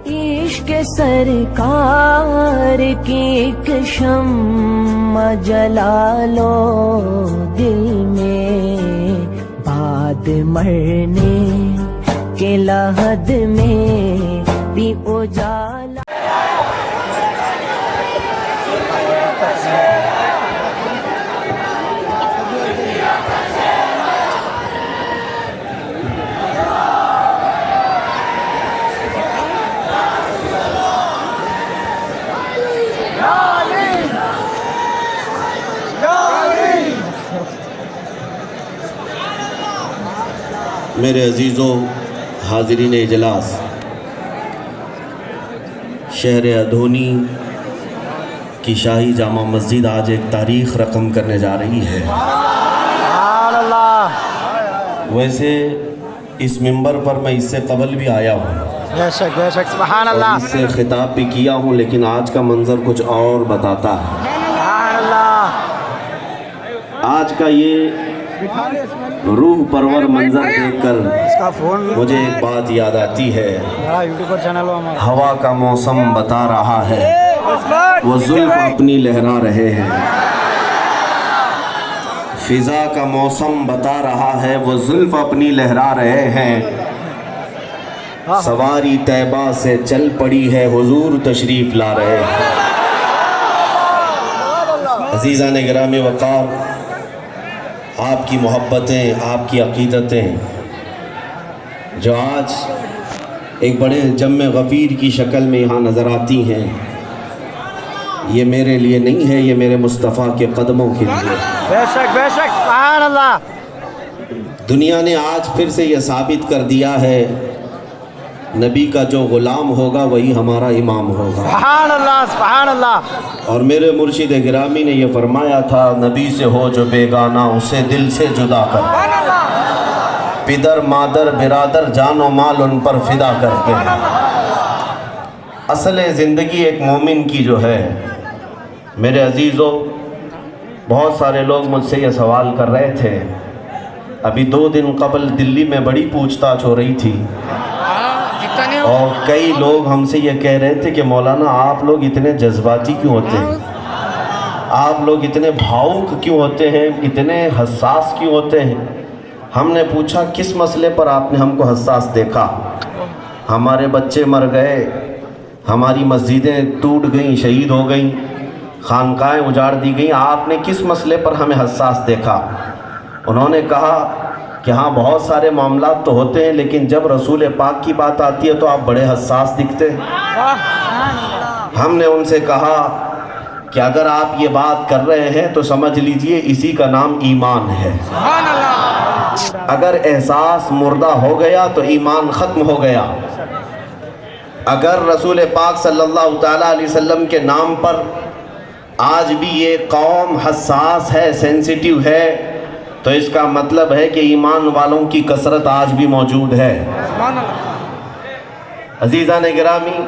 عشق سرکار کی ایک شمع جلا لو دل میں، بعد مرنے کے لحد میں بھی اجالا۔ میرے عزیزوں، حاضرین اجلاس، شہر ادھونی کی شاہی جامع مسجد آج ایک تاریخ رقم کرنے جا رہی ہے۔ ویسے اس منبر پر میں اس سے قبل بھی آیا ہوں، بے شک بے شک، سبحان اللہ، اور اس سے خطاب بھی کیا ہوں، لیکن آج کا منظر کچھ اور بتاتا ہے۔ سبحان اللہ۔ آج کا یہ روح پرور منظر دیکھ کر مجھے ایک بات یاد آتی ہے۔ یوٹیوبر چینل ہمارا، ہوا کا موسم بتا رہا ہے، وہ زلف اپنی لہرا رہے ہیں۔ فضا کا موسم بتا رہا ہے، وہ زلف اپنی لہرا رہے ہیں۔ سواری طیبہ سے چل پڑی ہے، حضور تشریف لا رہے ہیں۔ عزیزان گرامی وقار، آپ کی محبتیں، آپ کی عقیدتیں جو آج ایک بڑے جم غفیر کی شکل میں یہاں نظر آتی ہیں، یہ میرے لیے نہیں ہے، یہ میرے مصطفیٰ کے قدموں کے لیے۔ بے شک بے شک، سبحان اللہ۔ دنیا نے آج پھر سے یہ ثابت کر دیا ہے، نبی کا جو غلام ہوگا وہی ہمارا امام ہوگا۔ سبحان اللہ سبحان اللہ۔ اور میرے مرشد گرامی نے یہ فرمایا تھا، نبی سے ہو جو بیگانہ اسے دل سے جدا کر، پدر مادر برادر جان و مال ان پر فدا کر کے۔ اصل زندگی ایک مومن کی جو ہے، میرے عزیزوں، بہت سارے لوگ مجھ سے یہ سوال کر رہے تھے، ابھی 2 دن قبل دلی میں بڑی پوچھ تاچھ ہو رہی تھی، اور کئی لوگ ہم سے یہ کہہ رہے تھے کہ مولانا آپ لوگ اتنے جذباتی کیوں ہوتے ہیں، آپ لوگ اتنے بھاؤک کیوں ہوتے ہیں، اتنے حساس کیوں ہوتے ہیں۔ ہم نے پوچھا کس مسئلے پر آپ نے ہم کو حساس دیکھا؟ ہمارے بچے مر گئے، ہماری مسجدیں ٹوٹ گئیں، شہید ہو گئیں، خانقاہیں اجاڑ دی گئیں، آپ نے کس مسئلے پر ہمیں حساس دیکھا؟ انہوں نے کہا کہ ہاں بہت سارے معاملات تو ہوتے ہیں، لیکن جب رسول پاک کی بات آتی ہے تو آپ بڑے حساس دکھتے ہیں۔ ہم نے ان سے کہا کہ اگر آپ یہ بات کر رہے ہیں تو سمجھ لیجئے اسی کا نام ایمان ہے۔ اگر احساس مردہ ہو گیا تو ایمان ختم ہو گیا۔ اگر رسول پاک صلی اللہ تعالیٰ علیہ وسلم کے نام پر آج بھی یہ قوم حساس ہے، سینسیٹیو ہے، تو اس کا مطلب ہے کہ ایمان والوں کی کثرت آج بھی موجود ہے۔ عزیزان گرامی،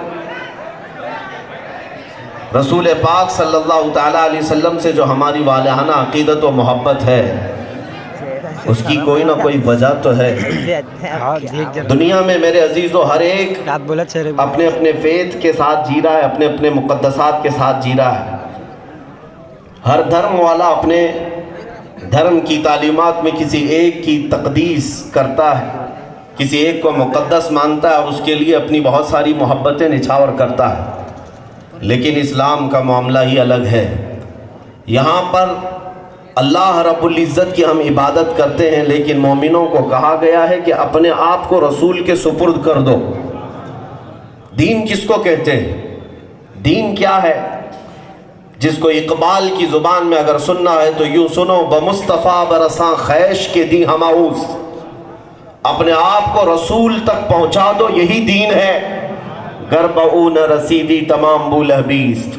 رسول پاک صلی اللہ تعالیٰ علیہ وسلم سے جو ہماری والہانہ عقیدت و محبت ہے، اس کی کوئی نہ کوئی وجہ تو ہے۔ دنیا میں میرے عزیزوں ہر ایک اپنے اپنے فیتھ کے ساتھ جی رہا ہے، اپنے اپنے مقدسات کے ساتھ جی رہا ہے۔ ہر دھرم والا اپنے دھرم کی تعلیمات میں کسی ایک کی تقدیس کرتا ہے، کسی ایک کو مقدس مانتا ہے، اور اس کے لیے اپنی بہت ساری محبتیں نچھاور کرتا ہے۔ لیکن اسلام کا معاملہ ہی الگ ہے۔ یہاں پر اللہ رب العزت کی ہم عبادت کرتے ہیں، لیکن مومنوں کو کہا گیا ہے کہ اپنے آپ کو رسول کے سپرد کر دو۔ دین کس کو کہتے ہیں؟ دین کیا ہے؟ جس کو اقبال کی زبان میں اگر سننا ہے تو یوں سنو، بمصطفیٰ برساں خیش کے دی ہماؤس، اپنے آپ کو رسول تک پہنچا دو، یہی دین ہے۔ گر بہو نہ رسیدی تمام بولہبیست،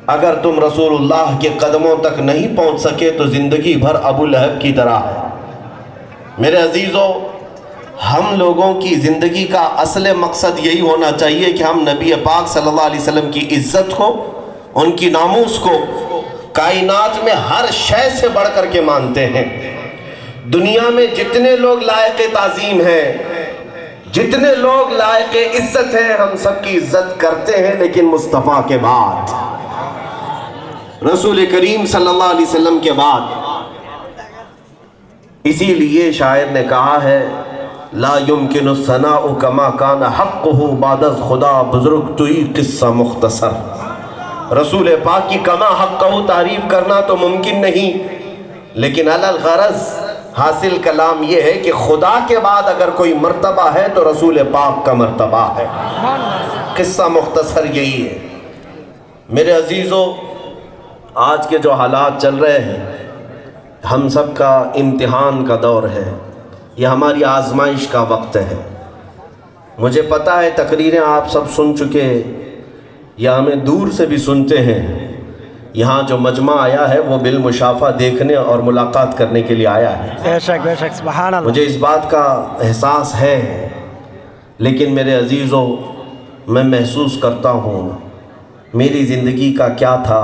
اگر تم رسول اللہ کے قدموں تک نہیں پہنچ سکے تو زندگی بھر ابو لہب کی طرح ہے۔ میرے عزیزوں، ہم لوگوں کی زندگی کا اصل مقصد یہی ہونا چاہیے کہ ہم نبی پاک صلی اللہ علیہ وسلم کی عزت کو، ان کی ناموس کو کائنات میں ہر شے سے بڑھ کر کے مانتے ہیں۔ دنیا میں جتنے لوگ لائق تعظیم ہیں، جتنے لوگ لائق عزت ہیں ہم سب کی عزت کرتے ہیں، لیکن مصطفیٰ کے بعد، رسول کریم صلی اللہ علیہ وسلم کے بعد۔ اسی لیے شاعر نے کہا ہے لا يمكن الثناء كما كان حقه بعد از خدا بزرگ توئی قصہ مختصر۔ رسول پاک کی کما حقہ تعریف کرنا تو ممکن نہیں، لیکن علی الغرض حاصل کلام یہ ہے کہ خدا کے بعد اگر کوئی مرتبہ ہے تو رسول پاک کا مرتبہ ہے۔ قصہ مختصر یہی ہے۔ میرے عزیزو، آج کے جو حالات چل رہے ہیں، ہم سب کا امتحان کا دور ہے، یہ ہماری آزمائش کا وقت ہے۔ مجھے پتہ ہے تقریریں آپ سب سن چکے یا ہمیں دور سے بھی سنتے ہیں۔ یہاں جو مجمع آیا ہے وہ بالمشافہ دیکھنے اور ملاقات کرنے کے لیے آیا ہے۔ بے شک سبحان اللہ۔ مجھے اس بات کا احساس ہے، لیکن میرے عزیزو، میں محسوس کرتا ہوں میری زندگی کا کیا تھا،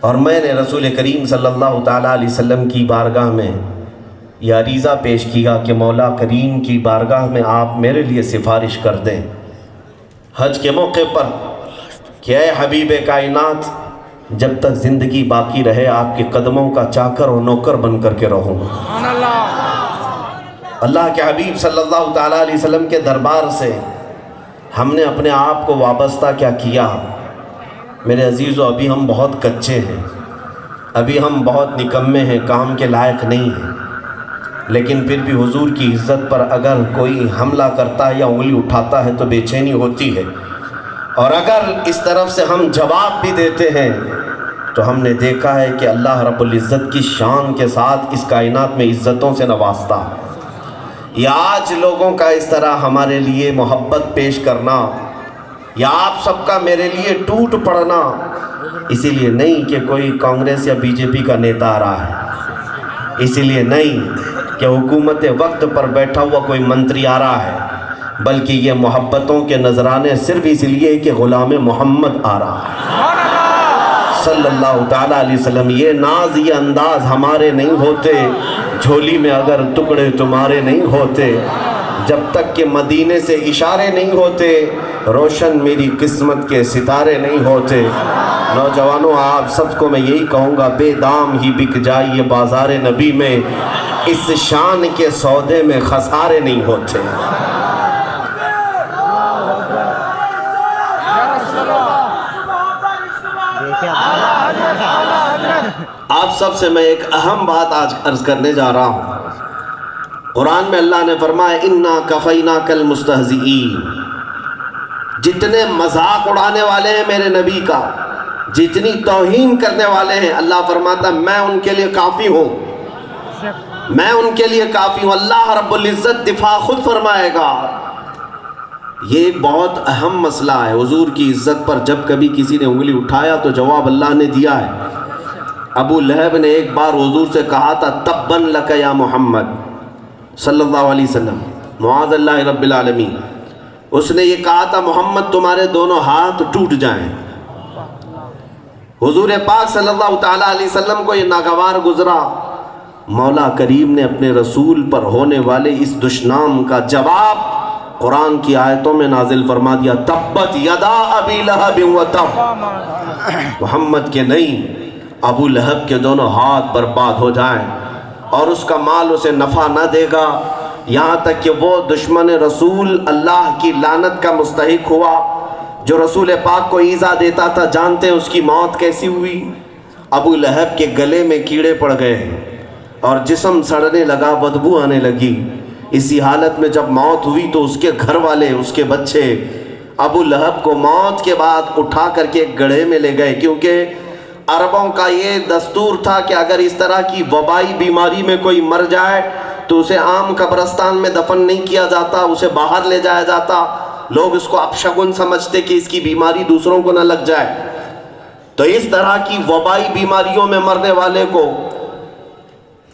اور میں نے رسول کریم صلی اللہ تعالیٰ علیہ وسلم کی بارگاہ میں یہ عریضہ پیش کیا کہ مولا کریم کی بارگاہ میں آپ میرے لیے سفارش کر دیں حج کے موقع پر کہ اے حبیب کائنات، جب تک زندگی باقی رہے آپ کے قدموں کا چاکر اور نوکر بن کر کے رہوں گا۔ اللہ کے حبیب صلی اللہ تعالیٰ علیہ وسلم کے دربار سے ہم نے اپنے آپ کو وابستہ کیا کیا؟ میرے عزیزو، ابھی ہم بہت کچے ہیں، ابھی ہم بہت نکمے ہیں، کام کے لائق نہیں ہیں، لیکن پھر بھی حضور کی عزت پر اگر کوئی حملہ کرتا ہے یا انگلی اٹھاتا ہے تو بے چینی ہوتی ہے، اور اگر اس طرف سے ہم جواب بھی دیتے ہیں تو ہم نے دیکھا ہے کہ اللہ رب العزت کی شان کے ساتھ اس کائنات میں عزتوں سے نوازتا ہے۔ یا آج لوگوں کا اس طرح ہمارے لیے محبت پیش کرنا، یا آپ سب کا میرے لیے ٹوٹ پڑنا، اسی لیے نہیں کہ کوئی کانگریس یا بی جے پی کا نیتا آ رہا ہے، اسی لیے نہیں کہ حکومت وقت پر بیٹھا ہوا کوئی منتری آ رہا ہے، بلکہ یہ محبتوں کے نذرانے صرف اس لیے کہ غلام محمد آ رہا ہے صلی اللہ تعالیٰ علیہ وسلم۔ یہ ناز، یہ انداز ہمارے نہیں ہوتے، جھولی میں اگر ٹکڑے تمہارے نہیں ہوتے، جب تک کہ مدینے سے اشارے نہیں ہوتے، روشن میری قسمت کے ستارے نہیں ہوتے۔ نوجوانوں، آپ سب کو میں یہی کہوں گا، بے دام ہی بک جائیے بازار نبی میں، اس شان کے سودے میں خسارے نہیں ہوتے۔ آپ سب سے میں ایک اہم بات آج عرض کرنے جا رہا ہوں۔ قرآن میں اللہ نے فرمایا اِنَّا كَفَيْنَاكَ الْمُسْتَهْزِئِينَ، جتنے مذاق اڑانے والے ہیں میرے نبی کا، جتنی توہین کرنے والے ہیں، اللہ فرماتا میں ان کے لیے کافی ہوں، میں ان کے لیے کافی ہوں۔ اللہ رب العزت دفاع خود فرمائے گا۔ یہ ایک بہت اہم مسئلہ ہے۔ حضور کی عزت پر جب کبھی کسی نے انگلی اٹھایا تو جواب اللہ نے دیا ہے۔ ابو لہب نے ایک بار حضور سے کہا تھا تباً لک یا محمد صلی اللہ علیہ وسلم، معاذ اللہ رب العالمین۔ اس نے یہ کہا تھا محمد تمہارے دونوں ہاتھ ٹوٹ جائیں۔ حضور پاک صلی اللہ تعالیٰ علیہ وسلم کو یہ ناگوار گزرا، مولا کریم نے اپنے رسول پر ہونے والے اس دشنام کا جواب قرآن کی آیتوں میں نازل فرما دیا، تبت یدا ابی لہب و تب، محمد کے نہیں، ابو لہب کے دونوں ہاتھ برباد ہو جائیں اور اس کا مال اسے نفع نہ دے گا، یہاں تک کہ وہ دشمن رسول اللہ کی لعنت کا مستحق ہوا جو رسول پاک کو ایذا دیتا تھا۔ جانتے ہیں اس کی موت کیسی ہوئی؟ ابو لہب کے گلے میں کیڑے پڑ گئے اور جسم سڑنے لگا، بدبو آنے لگی۔ اسی حالت میں جب موت ہوئی تو اس کے گھر والے، اس کے بچے ابو لہب کو موت کے بعد اٹھا کر کے گڑھے میں لے گئے، کیونکہ عربوں کا یہ دستور تھا کہ اگر اس طرح کی وبائی بیماری میں کوئی مر جائے تو اسے عام قبرستان میں دفن نہیں کیا جاتا، اسے باہر لے جایا جاتا۔ لوگ اس کو اپشگن سمجھتے کہ اس کی بیماری دوسروں کو نہ لگ جائے۔ تو اس طرح کی وبائی بیماریوں میں مرنے والے کو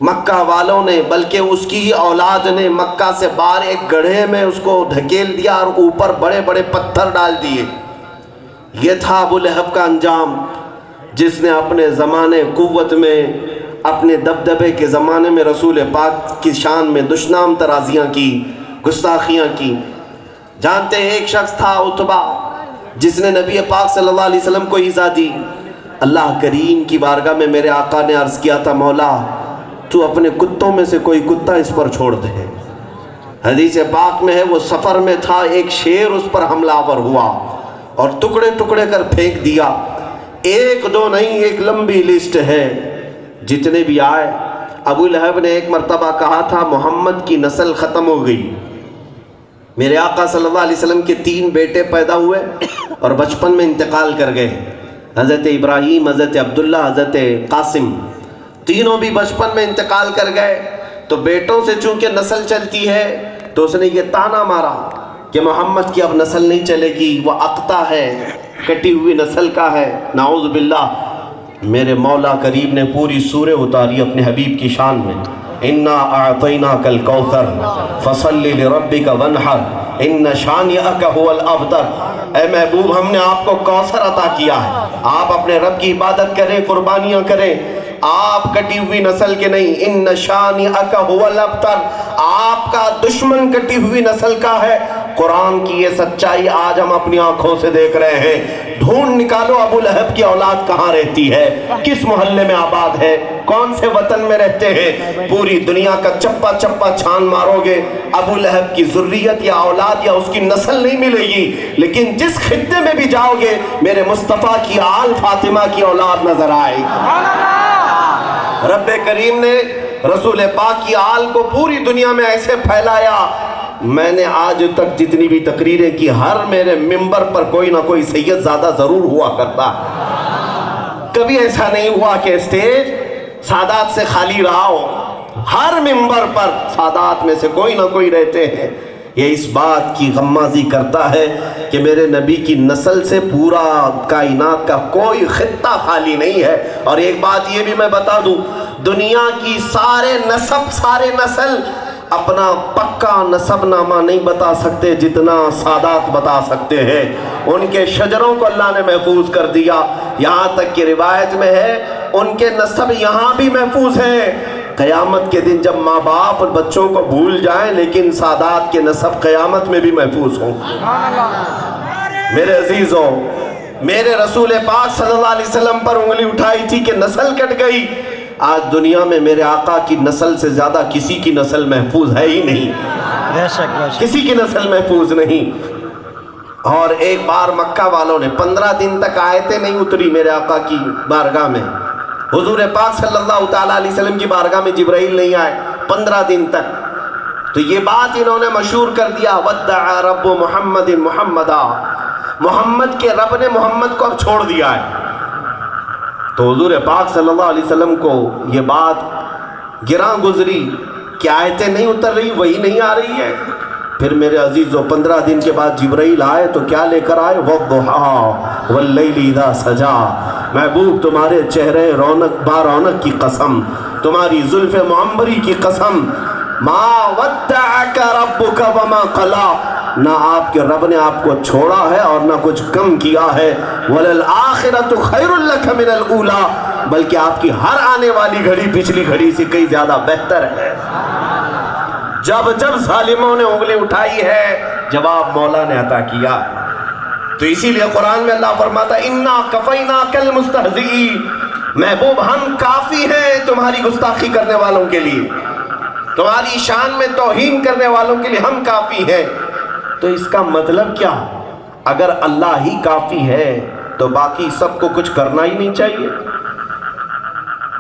مکہ والوں نے، بلکہ اس کی ہی اولاد نے مکہ سے باہر ایک گڑھے میں اس کو دھکیل دیا اور اوپر بڑے بڑے پتھر ڈال دیے۔ یہ تھا ابو لہب کا انجام، جس نے اپنے زمانے قوت میں، اپنے دبدبے کے زمانے میں رسول پاک کی شان میں دشنام ترازیاں کی۔ گستاخیاں کی. جانتے ہیں ایک شخص تھا عتبہ جس نے نبی پاک صلی اللہ علیہ وسلم کو ایذا دی. اللہ کریم کی بارگاہ میں میرے آقا نے عرض کیا تھا مولا تو اپنے کتوں میں سے کوئی کتا اس پر چھوڑ دے. حدیث پاک میں ہے وہ سفر میں تھا, ایک شیر اس پر حملہ آور ہوا اور ٹکڑے ٹکڑے کر پھینک دیا. ایک دو نہیں, ایک لمبی لسٹ ہے جتنے بھی آئے. ابو لہب نے ایک مرتبہ کہا تھا محمد کی نسل ختم ہو گئی. میرے آقا صلی اللہ علیہ وسلم کے 3 بیٹے پیدا ہوئے اور بچپن میں انتقال کر گئے. حضرت ابراہیم, حضرت عبداللہ, حضرت قاسم, تینوں بھی بچپن میں انتقال کر گئے. تو بیٹوں سے چونکہ نسل چلتی ہے تو اس نے یہ طعنہ مارا کہ محمد کی اب نسل نہیں چلے گی, وہ اقطع ہے, کٹی ہوئی نسل کا ہے. نعوذ باللہ. میرے مولا کریم نے پوری سورہ اتاری اپنے حبیب کی شان میں. انا اعطیناک الکوثر فصل لربک وانحر ان شانئک هو الابتر. اے محبوب ہم نے آپ کو کوثر عطا کیا ہے, آپ اپنے رب کی عبادت کریں, قربانیاں کریں. آپ کٹی ہوئی نسل کے نہیں. ان شانئک هو الابتر, آپ کا دشمن کٹی ہوئی نسل کا ہے. قرآن کی یہ سچائی آج ہم اپنی آنکھوں سے دیکھ رہے ہیں. ڈھونڈ نکالو ابو لہب کی اولاد کہاں رہتی ہے, کس محلے میں آباد ہے, کون سے وطن میں رہتے ہیں. پوری دنیا کا چپا چپا چھان مارو گے ابو لہب کی ذریت یا اولاد یا اس کی نسل نہیں ملے گی. لیکن جس خطے میں بھی جاؤ گے میرے مصطفیٰ کی آل فاطمہ کی اولاد نظر آئے گی. رب کریم نے رسول پاک کی آل کو پوری دنیا میں ایسے پھیلایا. میں نے آج تک جتنی بھی تقریریں کی ہر میرے ممبر پر کوئی نہ کوئی سید زادہ ضرور ہوا کرتا. کبھی ایسا نہیں ہوا کہ اسٹیج سادات سے خالی رہا ہو. ہر ممبر پر سادات میں سے کوئی نہ کوئی رہتے ہیں. یہ اس بات کی غمازی کرتا ہے کہ میرے نبی کی نسل سے پورا کائنات کا کوئی خطہ خالی نہیں ہے. اور ایک بات یہ بھی میں بتا دوں, دنیا کی سارے نسل اپنا پکا نسب نامہ نہیں بتا سکتے جتنا سادات بتا سکتے ہیں. ان کے شجروں کو اللہ نے محفوظ کر دیا. یہاں تک کہ روایت میں ہے ان کے نسب یہاں بھی محفوظ ہے. قیامت کے دن جب ماں باپ بچوں کو بھول جائیں لیکن سادات کے نسب قیامت میں بھی محفوظ ہوں. میرے عزیزوں, میرے رسول پاک صلی اللہ علیہ وسلم پر انگلی اٹھائی تھی کہ نسل کٹ گئی. آج دنیا میں میرے آقا کی نسل سے زیادہ کسی کی نسل محفوظ ہے ہی نہیں. کسی کی نسل محفوظ نہیں. اور ایک بار مکہ والوں نے 15 دن تک آیتیں نہیں اتری میرے آقا کی بارگاہ میں. حضور پاک صلی اللہ تعالیٰ علیہ وسلم کی بارگاہ میں جبرائیل نہیں آئے 15 دن تک. تو یہ بات انہوں نے مشہور کر دیا, ودع رب محمد محمدا, محمد کے رب نے محمد کو اب چھوڑ دیا ہے. تو حضور پاک صلی اللہ علیہ وسلم کو یہ بات گراں گزری کہ آیتیں نہیں اتر رہی, وہی نہیں آ رہی ہے. پھر میرے عزیزو 15 دن کے بعد جبرائیل آئے تو کیا لے کر آئے, وَالضُّحَىٰ وَاللَّيْلِ اِذَا سَجَىٰ. محبوب تمہارے چہرے رونق با رونق کی قسم, تمہاری زلف معمبری کی قسم, مَا وَدَّعَكَ رَبُّكَ وَمَا قَلَىٰ, نہ آپ کے رب نے آپ کو چھوڑا ہے اور نہ کچھ کم کیا ہے. وَلَلْآخِرَةُ خَيْرٌ لَكَ مِنَ الْأُولَىٰ, بلکہ آپ کی ہر آنے والی گھڑی پچھلی گھڑی سے کئی زیادہ بہتر ہے. جب جب ظالموں نے انگلی اٹھائی ہے جواب مولا نے عطا کیا. تو اسی لیے قرآن میں اللہ فرماتا اِنَّا كَفَيْنَاكَ الْمُسْتَهْزِئِينَ, محبوب ہم کافی ہیں تمہاری گستاخی کرنے والوں کے لیے, تمہاری شان میں توہین کرنے والوں کے لیے ہم کافی ہیں. تو اس کا مطلب کیا, اگر اللہ ہی کافی ہے تو باقی سب کو کچھ کرنا ہی نہیں چاہیے,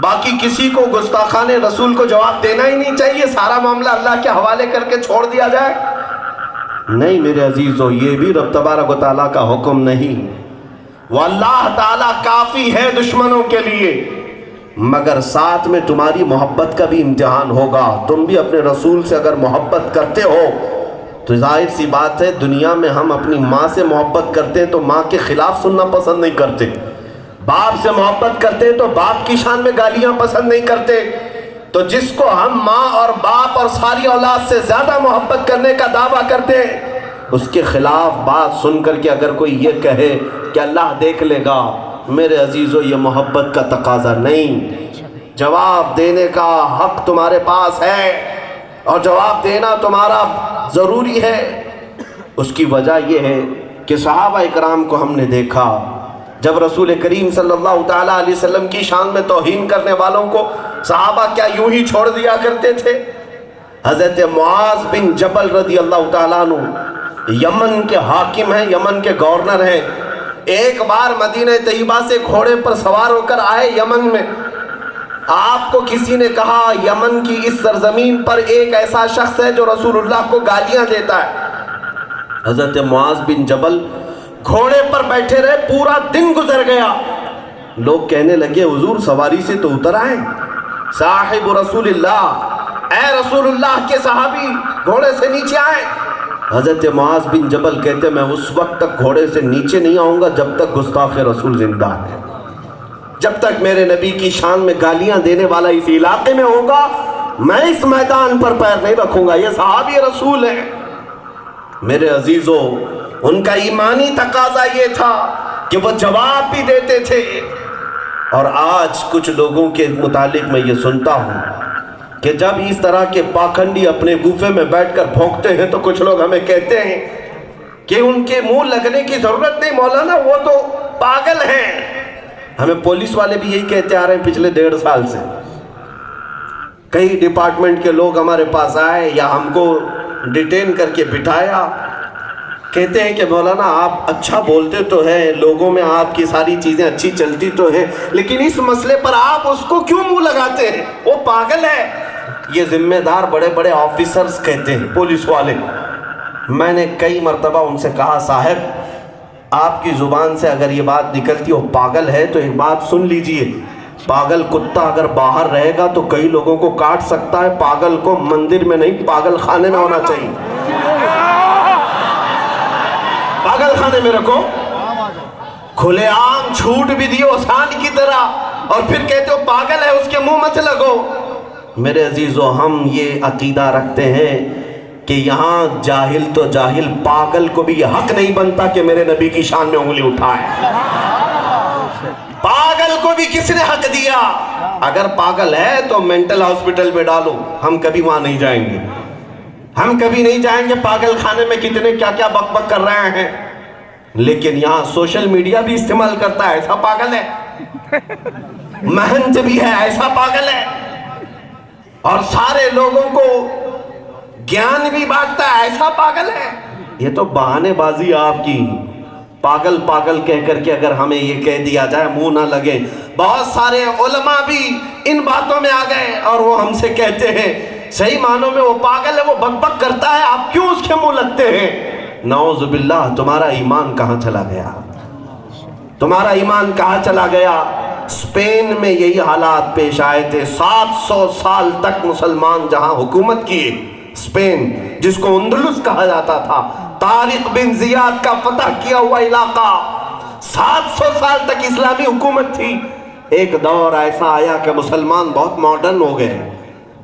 باقی کسی کو گستاخان رسول کو جواب دینا ہی نہیں چاہیے, سارا معاملہ اللہ کے حوالے کر کے چھوڑ دیا جائے. نہیں میرے عزیزو, یہ بھی رب تبارک و تعالیٰ کا حکم نہیں. وہ اللہ تعالیٰ کافی ہے دشمنوں کے لیے, مگر ساتھ میں تمہاری محبت کا بھی امتحان ہوگا. تم بھی اپنے رسول سے اگر محبت کرتے ہو تو ظاہر سی بات ہے دنیا میں ہم اپنی ماں سے محبت کرتے ہیں تو ماں کے خلاف سننا پسند نہیں کرتے, باپ سے محبت کرتے ہیں تو باپ کی شان میں گالیاں پسند نہیں کرتے. تو جس کو ہم ماں اور باپ اور ساری اولاد سے زیادہ محبت کرنے کا دعویٰ کرتے ہیں اس کے خلاف بات سن کر کے اگر کوئی یہ کہے کہ اللہ دیکھ لے گا, میرے عزیزو یہ محبت کا تقاضا نہیں. جواب دینے کا حق تمہارے پاس ہے اور جواب دینا تمہارا ضروری ہے؟ اس کی وجہ یہ ہے کہ صحابہ اکرام کو ہم نے دیکھا جب رسول کریم صلی اللہ تعالیٰ علیہ وسلم کی شان میں توہین کرنے والوں کو صحابہ کیا یوں ہی چھوڑ دیا کرتے تھے؟ حضرت معاذ بن جبل رضی اللہ تعالیٰ عنہ یمن کے حاکم ہیں، یمن کے گورنر ہیں، ایک بار مدینہ طیبہ سے گھوڑے پر سوار ہو کر آئے یمن میں. آپ کو کسی نے کہا یمن کی اس سرزمین پر ایک ایسا شخص ہے جو رسول اللہ کو گالیاں دیتا ہے. حضرت معاذ بن جبل گھوڑے پر بیٹھے رہے، پورا دن گزر گیا. لوگ کہنے لگے حضور سواری سے تو اتر آئے، صاحب رسول اللہ، اے رسول اللہ کے صحابی گھوڑے سے نیچے آئے. حضرت معاذ بن جبل کہتے میں اس وقت تک گھوڑے سے نیچے نہیں آؤں گا جب تک گستاخ رسول زندہ ہے، جب تک میرے نبی کی شان میں گالیاں دینے والا اس علاقے میں ہوگا میں اس میدان پر پیر نہیں رکھوں گا. یہ صحابی رسول ہیں. میرے عزیزو، ان کا ایمانی تقاضا یہ تھا کہ وہ جواب بھی دیتے تھے. اور آج کچھ لوگوں کے متعلق میں یہ سنتا ہوں کہ جب اس طرح کے پاکھنڈی اپنے گوفے میں بیٹھ کر بھونکتے ہیں تو کچھ لوگ ہمیں کہتے ہیں کہ ان کے منہ لگنے کی ضرورت نہیں مولانا، وہ تو پاگل ہیں. ہمیں پولیس والے بھی یہی کہتے آ رہے ہیں پچھلے 1.5 سال سے. کئی ڈپارٹمنٹ کے لوگ ہمارے پاس آئے یا ہم کو ڈیٹین کر کے بٹھایا، کہتے ہیں کہ مولانا آپ اچھا بولتے تو ہیں، لوگوں میں آپ کی ساری چیزیں اچھی چلتی تو ہیں، لیکن اس مسئلے پر آپ اس کو کیوں منہ لگاتے ہیں؟ وہ پاگل ہے. یہ ذمہ دار بڑے بڑے آفیسرز کہتے ہیں، پولیس والے. میں نے کئی مرتبہ ان سے کہا صاحب آپ کی زبان سے اگر یہ بات نکلتی وہ پاگل ہے تو ایک بات سن لیجئے، پاگل کتا اگر باہر رہے گا تو کئی لوگوں کو کاٹ سکتا ہے، پاگل کو مندر میں نہیں پاگل خانے میں ہونا چاہیے. پاگل خانے میں رکھو، کھلے عام جھوٹ بھی دیو آسان کی طرح اور پھر کہتے ہو پاگل ہے، اس کے منہ مت لگو. میرے عزیزو، ہم یہ عقیدہ رکھتے ہیں کہ یہاں جاہل تو جاہل، پاگل کو بھی یہ حق نہیں بنتا کہ میرے نبی کی شان میں انگلی اٹھائے. پاگل کو بھی کس نے حق دیا؟ اگر پاگل ہے تو مینٹل ہاسپٹل میں ڈالو، ہم کبھی وہاں نہیں جائیں گے. ہم کبھی نہیں جائیں گے. پاگل خانے میں کتنے کیا کیا بک بک کر رہے ہیں، لیکن یہاں سوشل میڈیا بھی استعمال کرتا ہے، ایسا پاگل ہے. مہنت بھی ہے، ایسا پاگل ہے. اور سارے لوگوں کو گیان بھی بانٹتا ہے، ایسا پاگل ہے. یہ تو بہانے بازی آپ کی. پاگل پاگل کہہ کر کے اگر ہمیں یہ کہہ دیا جائے منہ نہ لگے. بہت سارے علماء بھی ان باتوں میں آ گئے اور وہ ہم سے کہتے ہیں صحیح معنوں میں وہ پاگل ہے، وہ بک بک کرتا ہے، آپ کیوں اس کے منہ لگتے ہیں؟ نعوذ باللہ. تمہارا ایمان کہاں چلا گیا؟ تمہارا ایمان کہاں چلا گیا؟ اسپین میں یہی حالات پیش آئے تھے. 700 سال تک مسلمان جہاں حکومت کیے، اسپین جس کو اندلس کہا جاتا تھا، طارق بن زیاد کا فتح کیا ہوا علاقہ، 700 سال تک اسلامی حکومت تھی. ایک دور ایسا آیا کہ مسلمان بہت ماڈرن ہو گئے،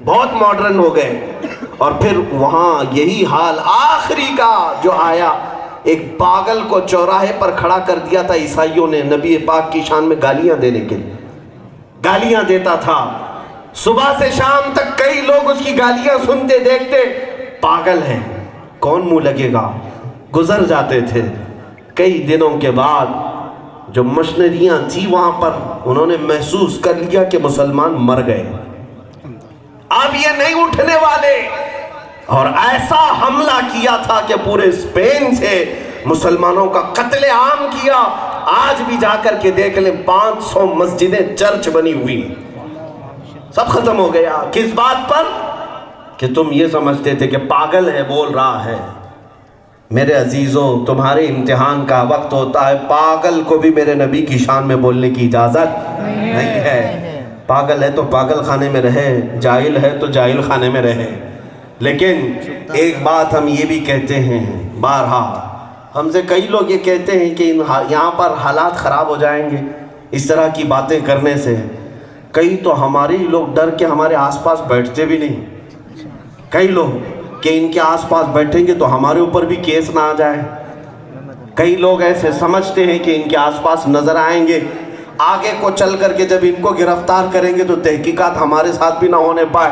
بہت ماڈرن ہو گئے. اور پھر وہاں یہی حال آخری کا جو آیا، ایک پاگل کو چوراہے پر کھڑا کر دیا تھا عیسائیوں نے نبی پاک کی شان میں گالیاں دینے کے لیے. گالیاں دیتا تھا، صبح سے شام تک کئی لوگ اس کی گالیاں سنتے دیکھتے. پاگل ہے، کون منہ لگے گا؟ گزر جاتے تھے. کئی دنوں کے بعد جو مشنریاں تھی وہاں پر انہوں نے محسوس کر لیا کہ مسلمان مر گئے، اب یہ نہیں اٹھنے والے. اور ایسا حملہ کیا تھا کہ پورے اسپین سے مسلمانوں کا قتل عام کیا. آج بھی جا کر کے دیکھ لیں 500 مسجدیں چرچ بنی ہوئی، سب ختم ہو گیا. کس بات پر؟ کہ تم یہ سمجھتے تھے کہ پاگل ہے بول رہا ہے. میرے عزیزوں، تمہارے امتحان کا وقت ہوتا ہے. پاگل کو بھی میرے نبی کی شان میں بولنے کی اجازت نہیں ہے. پاگل ہے تو پاگل خانے میں رہے، جاہل ہے تو جاہل خانے میں رہے. لیکن ایک بات ہم یہ بھی کہتے ہیں، بارہا ہم سے کئی لوگ یہ کہتے ہیں کہ یہاں پر حالات خراب ہو جائیں گے اس طرح کی باتیں کرنے سے. کئی تو ہمارے لوگ ڈر کے ہمارے آس پاس بیٹھتے بھی نہیں. کئی لوگ کہ ان کے آس پاس بیٹھیں گے تو ہمارے اوپر بھی کیس نہ آ جائے. کئی لوگ ایسے سمجھتے ہیں کہ ان کے آس پاس نظر آئیں گے، آگے کو چل کر کے جب ان کو گرفتار کریں گے تو تحقیقات ہمارے ساتھ بھی نہ ہونے پائے.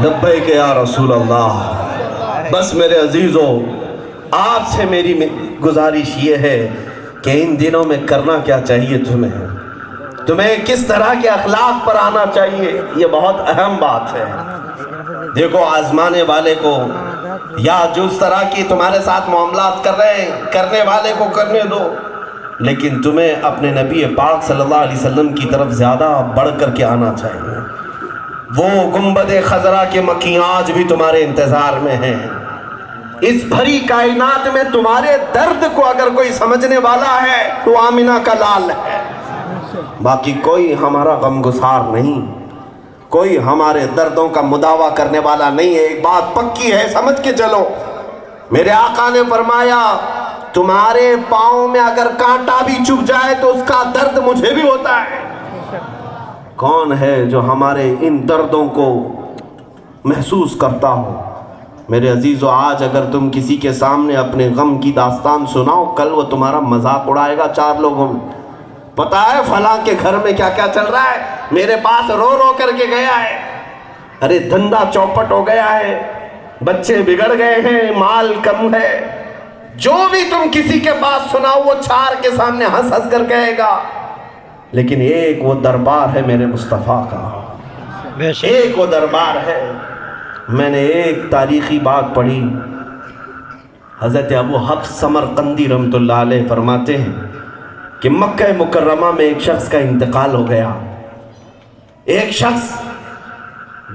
لبیک یا رسول اللہ. بس میرے عزیزو، آپ سے میری گزارش یہ ہے کہ ان دنوں میں کرنا کیا چاہیے تمہیں کس طرح کے اخلاق پر آنا چاہیے، یہ بہت اہم بات ہے. دیکھو آزمانے والے کو یا جو اس طرح کی تمہارے ساتھ معاملات کر رہے ہیں کرنے والے کو کرنے دو، لیکن تمہیں اپنے نبی پاک صلی اللہ علیہ وسلم کی طرف زیادہ بڑھ کر کے آنا چاہیے. وہ گنبد خضرا کے مکھی آج بھی تمہارے انتظار میں ہیں. اس بھری کائنات میں تمہارے درد کو اگر کوئی سمجھنے والا ہے تو آمنہ کا لال ہے. باقی کوئی ہمارا غمگسار نہیں، کوئی ہمارے دردوں کا مداوع کرنے والا نہیں ہے. ایک بات پکی ہے، سمجھ کے چلو. میرے آقا نے فرمایا تمہارے پاؤں میں اگر کانٹا بھی چبھ جائے تو اس کا درد مجھے بھی ہوتا ہے. کون ہے جو ہمارے ان دردوں کو محسوس کرتا ہو؟ میرے عزیزو، آج اگر تم کسی کے سامنے اپنے غم کی داستان سناؤ، کل وہ تمہارا مذاق اڑائے گا 4 لوگوں میں. پتا ہے فلاں کے گھر میں کیا کیا چل رہا ہے، میرے پاس رو رو کر کے گیا ہے. ارے دھندا چوپٹ ہو گیا ہے، بچے بگڑ گئے ہیں، مال کم ہے. جو بھی تم کسی کے پاس سناؤ وہ 4 کے سامنے ہنس ہنس کر کہے گا. لیکن ایک وہ دربار ہے میرے مصطفیٰ کا، ایک وہ دربار ہے. میں نے ایک تاریخی بات پڑھی. حضرت ابو حفص سمرقندی رحمۃ اللہ علیہ فرماتے ہیں کہ مکہ مکرمہ میں ایک شخص کا انتقال ہو گیا. ایک شخص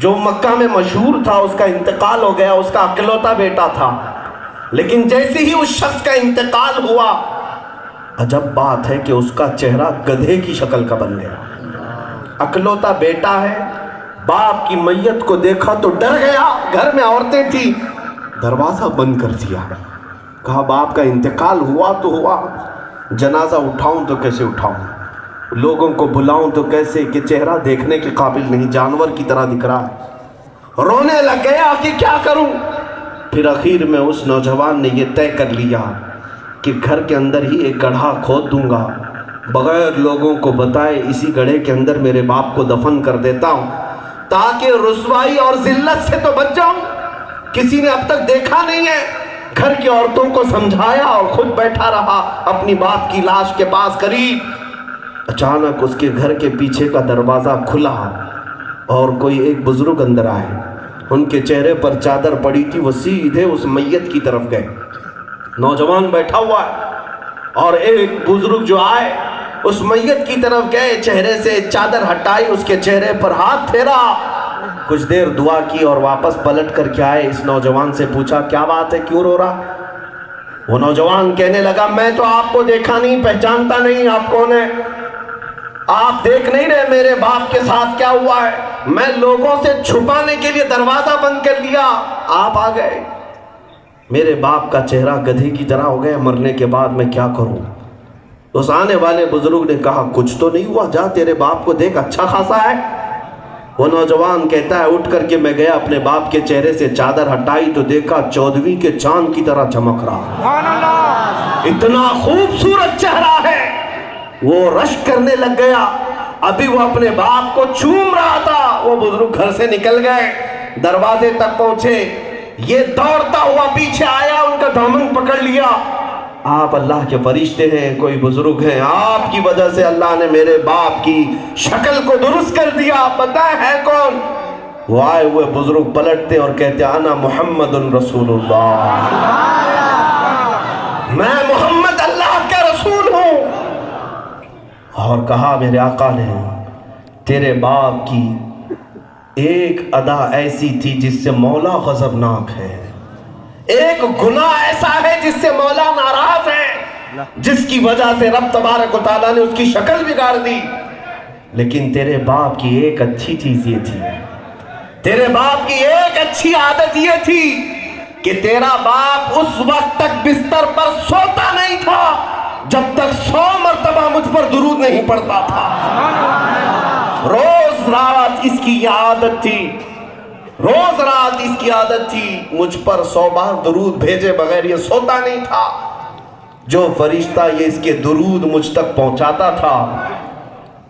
جو مکہ میں مشہور تھا اس کا انتقال ہو گیا. اس کا اکلوتا بیٹا تھا، لیکن جیسے ہی اس شخص کا انتقال ہوا، عجب بات ہے کہ اس کا چہرہ گدھے کی شکل کا بن گیا. اکلوتا بیٹا ہے، باپ کی میت کو دیکھا تو ڈر گیا. گھر میں عورتیں تھیں، دروازہ بند کر دیا. کہا باپ کا انتقال ہوا تو ہوا، جنازہ اٹھاؤں تو کیسے اٹھاؤں، لوگوں کو بلاؤں تو کیسے کہ چہرہ دیکھنے کے قابل نہیں، جانور کی طرح دکھ رہا ہے. رونے لگ گیا کہ کیا کروں. پھر اخیر میں اس نوجوان نے یہ طے کر لیا کہ گھر کے اندر ہی ایک گڑھا کھود دوں گا، بغیر لوگوں کو بتائے اسی گڑھے کے اندر میرے باپ کو دفن کر دیتا ہوں تاکہ رسوائی اور ذلت سے تو بچ جاؤں. کسی نے اب تک دیکھا نہیں ہے. گھر کی عورتوں کو سمجھایا اور خود بیٹھا رہا اپنی باپ کی لاش کے پاس قریب. اچانک اس کے گھر کے پیچھے کا دروازہ کھلا اور کوئی ایک بزرگ اندر آئے. ان کے چہرے پر چادر پڑی تھی، وہ سیدھے اس میت کی طرف گئے. نوجوان بیٹھا ہوا ہے اور ایک بزرگ جو آئے اس میت کی طرف گئے، چہرے سے چادر ہٹائی، اس کے چہرے پر ہاتھ پھیرا، کچھ دیر دعا کی اور واپس پلٹ کر کے آئے. اس نوجوان سے پوچھا کیا بات ہے، کیوں رو رہا؟ وہ نوجوان کہنے لگا میں تو آپ کو دیکھا نہیں، پہچانتا نہیں، آپ کون ہیں؟ آپ دیکھ نہیں رہے میرے باپ کے ساتھ کیا ہوا ہے؟ میں لوگوں سے چھپانے کے لیے دروازہ بند کر لیا، آپ آ گئے. میرے باپ کا چہرہ گدھے کی طرح ہو گیا، مرنے کے بعد میں کیا کروں؟ اس آنے والے بزرگ نے کہا کچھ تو نہیں ہوا، جا تیرے باپ کو دیکھ، اچھا خاصا ہے. وہ نوجوان کہتا ہے اٹھ کر کے میں گیا، اپنے باپ کے چہرے سے چادر ہٹائی تو دیکھا 14ویں کے چاند کی طرح چمک رہا. اتنا خوبصورت چہرہ ہے. وہ رشک کرنے لگ گیا. ابھی وہ اپنے باپ کو چوم رہا تھا، وہ بزرگ گھر سے نکل گئے، دروازے تک پہنچے. یہ دوڑتا ہوا پیچھے آیا، ان کا دامن پکڑ لیا. آپ اللہ کے فرشتے ہیں، کوئی بزرگ ہیں، آپ کی وجہ سے اللہ نے میرے باپ کی شکل کو درست کر دیا، بتائیں ہے کون؟ وہ آئے ہوئے بزرگ پلٹتے اور کہتے انا محمد رسول اللہ، میں محمد اللہ کا رسول ہوں. اور کہا میرے آقا نے تیرے باپ کی ایک ادا ایسی تھی جس سے مولا غضبناک ہے، ایک گناہ ایسا ہے جس سے مولا ناراض ہے، جس کی وجہ سے رب تبارک و تعالیٰ نے اس کی شکل بگاڑ دی. لیکن تیرے باپ کی ایک اچھی چیز یہ تھی، تیرے باپ کی ایک اچھی عادت یہ تھی کہ تیرا باپ اس وقت تک بستر پر سوتا نہیں تھا جب تک 100 مرتبہ مجھ پر درود نہیں پڑتا تھا. روز رات اس کی یہ عادت تھی، روز رات اس کی عادت تھی مجھ پر 100 بار درود بھیجے بغیر یہ سوتا نہیں تھا. جو فرشتہ یہ اس کے درود مجھ تک پہنچاتا تھا،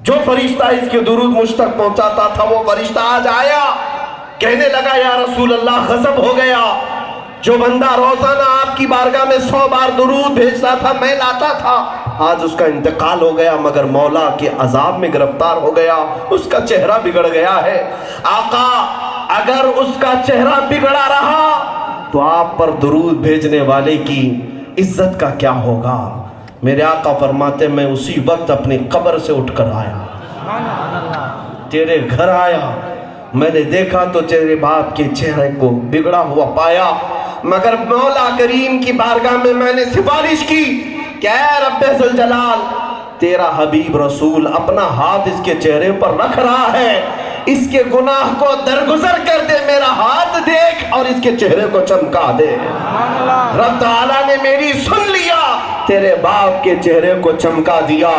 جو فرشتہ اس کے درود مجھ تک پہنچاتا تھا، وہ فرشتہ آج آیا کہنے لگا یا رسول اللہ غضب ہو گیا، جو بندہ روزانہ آپ کی بارگاہ میں 100 بار درود بھیجتا تھا، میں لاتا تھا، آج اس کا انتقال ہو گیا، مگر مولا کے عذاب میں گرفتار ہو گیا، اس کا چہرہ بگڑ گیا ہے۔ آقا اگر اس کا چہرہ بگڑا رہا تو آپ پر درود بھیجنے والے کی عزت کا کیا ہوگا؟ میرے آقا فرماتے میں اسی وقت اپنی قبر سے اٹھ کر آیا، تیرے گھر آیا، میں نے دیکھا تو تیرے باپ کے چہرے کو بگڑا ہوا پایا، مگر مولا کریم کی بارگاہ میں نے سفارش کی کہ اے رب ذوالجلال، تیرا حبیب رسول اپنا ہاتھ اس کے چہرے پر رکھ رہا ہے، اس کے گناہ کو درگزر کر دے، میرا ہاتھ دیکھ اور اس کے چہرے کو چمکا دے۔ رب تعالیٰ نے میری سن لیا، تیرے باپ کے چہرے کو چمکا دیا۔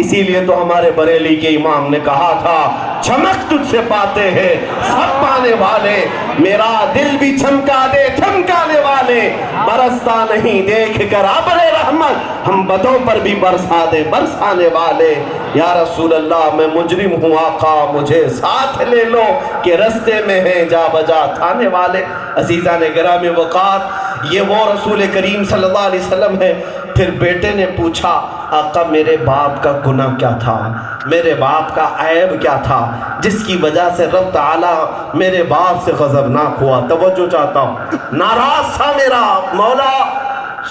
اسی لیے تو ہمارے بریلی کے امام نے کہا تھا، چمک تجھ سے پاتے ہیں سب پانے والے، میرا دل بھی چمکا دے چمکانے والے، برستا نہیں دیکھ کر ابر رحمت، ہم بدوں پر بھی برسا دے برسانے والے۔ یا رسول اللہ میں مجرم ہوں آقا، مجھے ساتھ لے لو کہ رستے میں ہیں جا بجا تھانے والے۔ عزیزان گرامی وقات، یہ وہ رسول کریم صلی اللہ علیہ وسلم ہے۔ پھر بیٹے نے پوچھا، آقا میرے باپ کا گناہ کیا تھا، میرے باپ کا عیب کیا تھا جس کی وجہ سے رب تعالیٰ میرے باپ سے غضبناک ہوا؟ توجہ چاہتا ہوں، ناراض تھا میرا مولا۔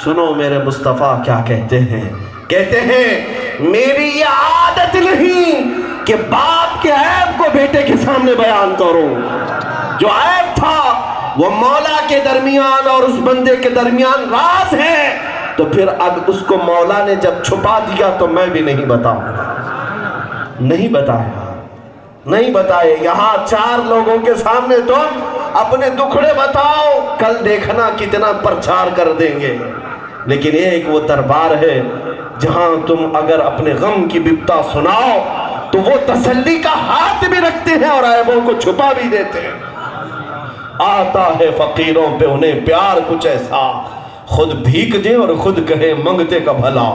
سنو میرے مصطفیٰ کیا کہتے ہیں، کہتے ہیں میری یہ عادت نہیں کہ باپ کے عیب کو بیٹے کے سامنے بیان کروں، جو عیب تھا وہ مولا کے درمیان اور اس بندے کے درمیان راز ہے، تو پھر اب اس کو مولا نے جب چھپا دیا تو میں بھی نہیں نہیں بتائے۔ یہاں 4 لوگوں کے سامنے تم اپنے دکھڑے بتاؤ، کل دیکھنا کتنا پرچار کر دیں گے، لیکن ایک وہ دربار ہے جہاں تم اگر اپنے غم کی بپتا سناؤ تو وہ تسلی کا ہاتھ بھی رکھتے ہیں اور عیبوں کو چھپا بھی دیتے ہیں۔ آتا ہے فقیروں پہ انہیں پیار کچھ ایسا، خود بھیک دیں اور خود کہیں منگتے کا بھلا۔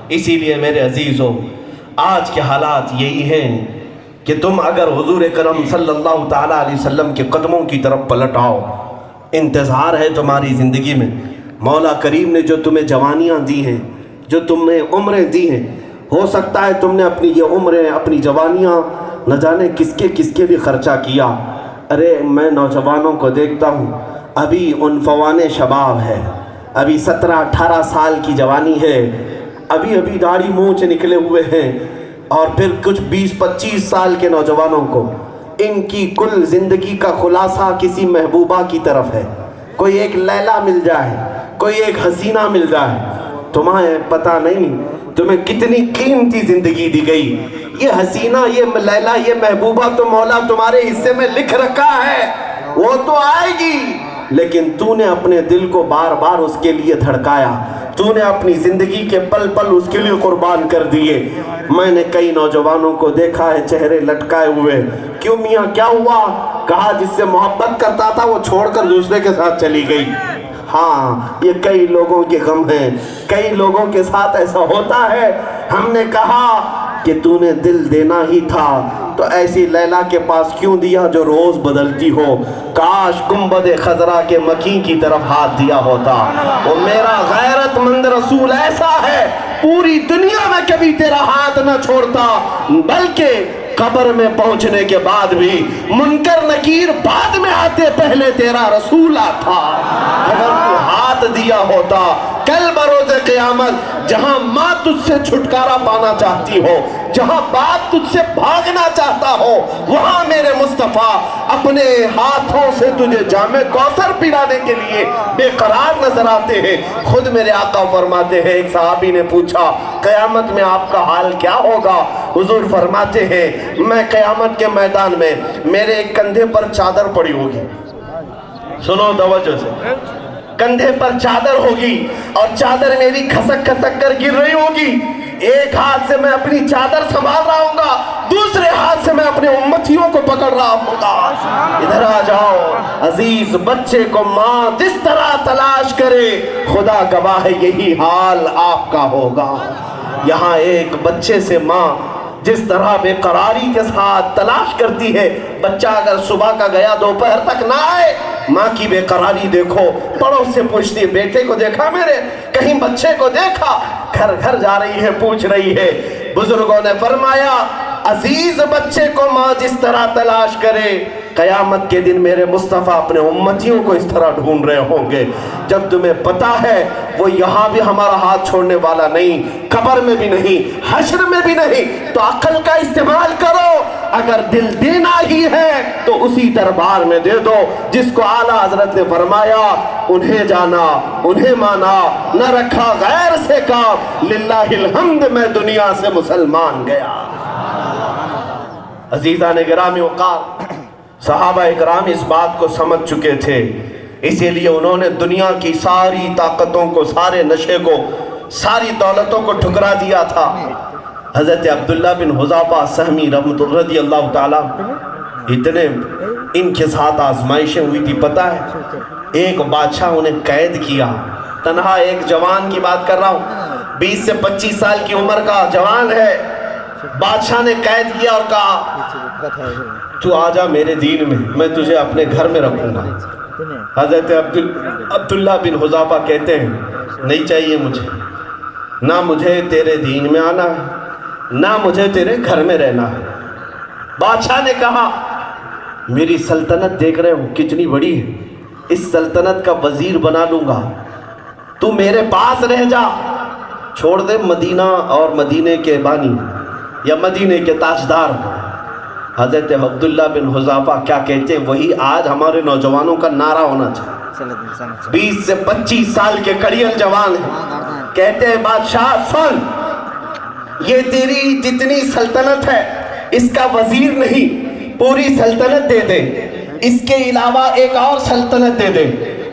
اسی لیے میرے عزیزوں، آج کے حالات یہی ہیں کہ تم اگر حضور کرم صلی اللہ تعالیٰ علیہ وسلم کے قدموں کی طرف پلٹ آؤ، انتظار ہے تمہاری زندگی میں۔ مولا کریم نے جو تمہیں جوانیاں دی ہیں، جو تمہیں عمریں دی ہیں، ہو سکتا ہے تم نے اپنی یہ عمریں، اپنی جوانیاں نہ جانے کس کے بھی خرچہ کیا۔ ارے میں نوجوانوں کو دیکھتا ہوں، ابھی عنفوان شباب ہے، ابھی 17-18 سال کی جوانی ہے، ابھی داڑھی مونچھ نکلے ہوئے ہیں، اور پھر کچھ 20-25 سال کے نوجوانوں کو ان کی کل زندگی کا خلاصہ کسی محبوبہ کی طرف ہے۔ کوئی ایک لیلا مل جائے، کوئی ایک حسینہ مل جائے، تمہیں پتہ نہیں تمہیں کتنی قیمتی زندگی دی گئی۔ یہ حسینہ، یہ لیلا، یہ محبوبہ تو مولا تمہارے حصے میں لکھ رکھا ہے، وہ تو آئے گی، لیکن تو نے اپنے دل کو بار بار اس کے لیے دھڑکایا، تو نے اپنی زندگی کے پل پل اس کے لیے قربان کر دیے۔ میں نے کئی نوجوانوں کو دیکھا ہے چہرے لٹکائے ہوئے، کیوں میاں کیا ہوا؟ کہا جس سے محبت کرتا تھا وہ چھوڑ کر دوسرے کے ساتھ چلی گئی۔ ہاں، یہ کئی لوگوں کے غم ہیں، کئی لوگوں کے ساتھ ایسا ہوتا ہے۔ ہم نے کہا کہ تو نے دل دینا ہی تھا تو ایسی لیلا کے پاس کیوں دیا جو روز بدلتی ہو؟ کاش گنبد خضرا کے مکی کی طرف ہاتھ دیا ہوتا۔ وہ میرا غیرت مند رسول ایسا ہے، پوری دنیا میں کبھی تیرا ہاتھ نہ چھوڑتا، بلکہ قبر میں پہنچنے کے بعد بھی منکر نکیر بعد میں آتے، پہلے تیرا رسول آتا۔ اگر تو ہاتھ دیا ہوتا کل بروز قیامت، جہاں ماں تجھ سے چھٹکارا پانا چاہتی ہو، جہاں باپ تجھ سے بھاگنا چاہتا ہو، وہاں میرے مصطفیٰ اپنے ہاتھوں سے تجھے جام کوثر پلانے کے لیے بے قرار نظر آتے ہیں۔ خود میرے آقا فرماتے ہیں، ایک صحابی نے پوچھا قیامت میں آپ کا حال کیا ہوگا؟ حضور فرماتے ہیں میں قیامت کے میدان میں میرے ایک کندھے پر چادر پڑی ہوگی، سنو توجہ سے، کندھے پر چادر ہوگی اور چادر میری کھسک کھسک کر گر رہی ہوگی، ایک ہاتھ سے میں اپنی چادر سنبھال رہا ہوں گا، دوسرے ہاتھ سے میں اپنے امتیوں کو پکڑ رہا ہوں گا۔ ادھر آ جاؤ عزیز، بچے کو ماں جس طرح تلاش کرے، خدا گواہ ہے یہی حال آپ کا ہوگا۔ یہاں ایک بچے سے ماں جس طرح بے قراری کے ساتھ تلاش کرتی ہے، بچہ اگر صبح کا گیا دوپہر تک نہ آئے، ماں کی بے قراری دیکھو، پڑوس سے پوچھتی ہے بیٹے کو دیکھا میرے، کہیں بچے کو دیکھا، گھر گھر جا رہی ہے، پوچھ رہی ہے۔ بزرگوں نے فرمایا عزیز بچے کو ماں جس طرح تلاش کرے، قیامت کے دن میرے مصطفیٰ اپنے امتیوں کو اس طرح ڈھونڈ رہے ہوں گے۔ جب تمہیں پتا ہے وہ یہاں بھی ہمارا ہاتھ چھوڑنے والا نہیں، قبر میں بھی نہیں، حشر میں بھی نہیں، تو عقل کا استعمال کرو۔ اگر دل دینا ہی ہے تو اسی دربار میں دے دو جس کو اعلیٰ حضرت نے فرمایا انہیں جانا، انہیں مانا، نہ رکھا غیر سے کام، للہ الحمد میں دنیا سے مسلمان گیا۔ عزیزان گرامی وقار، صحابہ اکرام اس بات کو سمجھ چکے تھے، اسی لیے انہوں نے دنیا کی ساری طاقتوں کو، سارے نشے کو، ساری دولتوں کو ٹھکرا دیا تھا۔ حضرت عبداللہ بن حذافہ سہمی رضی اللہ تعالیٰ، اتنے ان کے ساتھ آزمائشیں ہوئی تھی، پتہ ہے ایک بادشاہ انہیں قید کیا، تنہا ایک جوان کی بات کر رہا ہوں، 20 سے 25 سال کی عمر کا جوان ہے، بادشاہ نے قید کیا اور کہا تو آجا میرے دین میں تجھے اپنے گھر میں رکھوں گا۔ حضرت عبداللہ بن حذافہ کہتے ہیں نہیں چاہیے مجھے، نہ مجھے تیرے دین میں آنا ہے، نہ مجھے تیرے گھر میں رہنا ہے۔ بادشاہ نے کہا میری سلطنت دیکھ رہے ہو کتنی بڑی ہے، اس سلطنت کا وزیر بنا لوں گا، تو میرے پاس رہ جا، چھوڑ دے مدینہ اور مدینے کے بانی یا مدینے کے تاجدار۔ حضرت عبداللہ بن حذافہ کیا کہتے ہیں، وہی آج ہمارے نوجوانوں کا نعرہ ہونا چاہیے۔ 20 سے 25 سال کے کڑیل جوان ہیں، کہتے ہیں بادشاہ سن، یہ تیری جتنی سلطنت ہے اس کا وزیر نہیں، پوری سلطنت دے دے، اس کے علاوہ ایک اور سلطنت دے دے،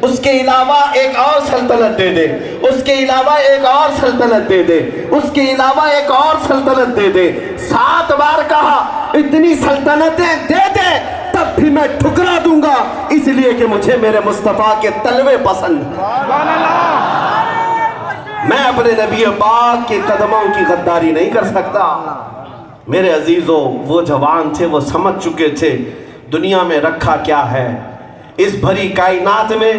اس کے علاوہ ایک اور سلطنت دے دے، اس کے علاوہ ایک اور سلطنت دے دے، اس کے علاوہ ایک اور سلطنت دے دے۔ 7 بار کہا اتنی سلطنتیں دے دے تب بھی میں ٹھکرا دوں گا، اس لیے کہ مجھے میرے مصطفیٰ کے تلوے پسند ہیں، میں اپنے نبی پاک کے قدموں کی غداری نہیں کر سکتا۔ میرے عزیزو، وہ جوان تھے، وہ سمجھ چکے تھے دنیا میں رکھا کیا ہے۔ اس بھری کائنات میں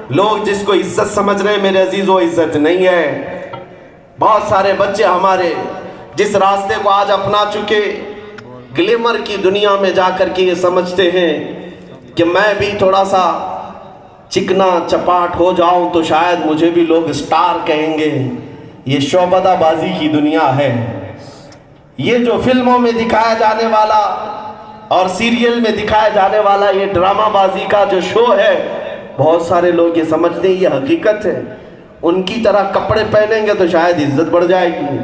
لوگ جس کو عزت سمجھ رہے ہیں، میرے عزیزو عزت نہیں ہے۔ بہت سارے بچے ہمارے جس راستے کو آج اپنا چکے، گلیمر کی دنیا میں جا کر کے یہ سمجھتے ہیں کہ میں بھی تھوڑا سا چکنا چپاٹ ہو جاؤں تو شاید مجھے بھی لوگ اسٹار کہیں گے۔ یہ شعبدہ بازی کی دنیا ہے۔ یہ جو فلموں میں دکھایا جانے والا اور سیریل میں دکھایا جانے والا یہ ڈرامہ بازی کا جو شو ہے، بہت سارے لوگ یہ سمجھتے ہیں یہ حقیقت ہے۔ ان کی طرح کپڑے پہنیں گے تو شاید عزت بڑھ جائے گی،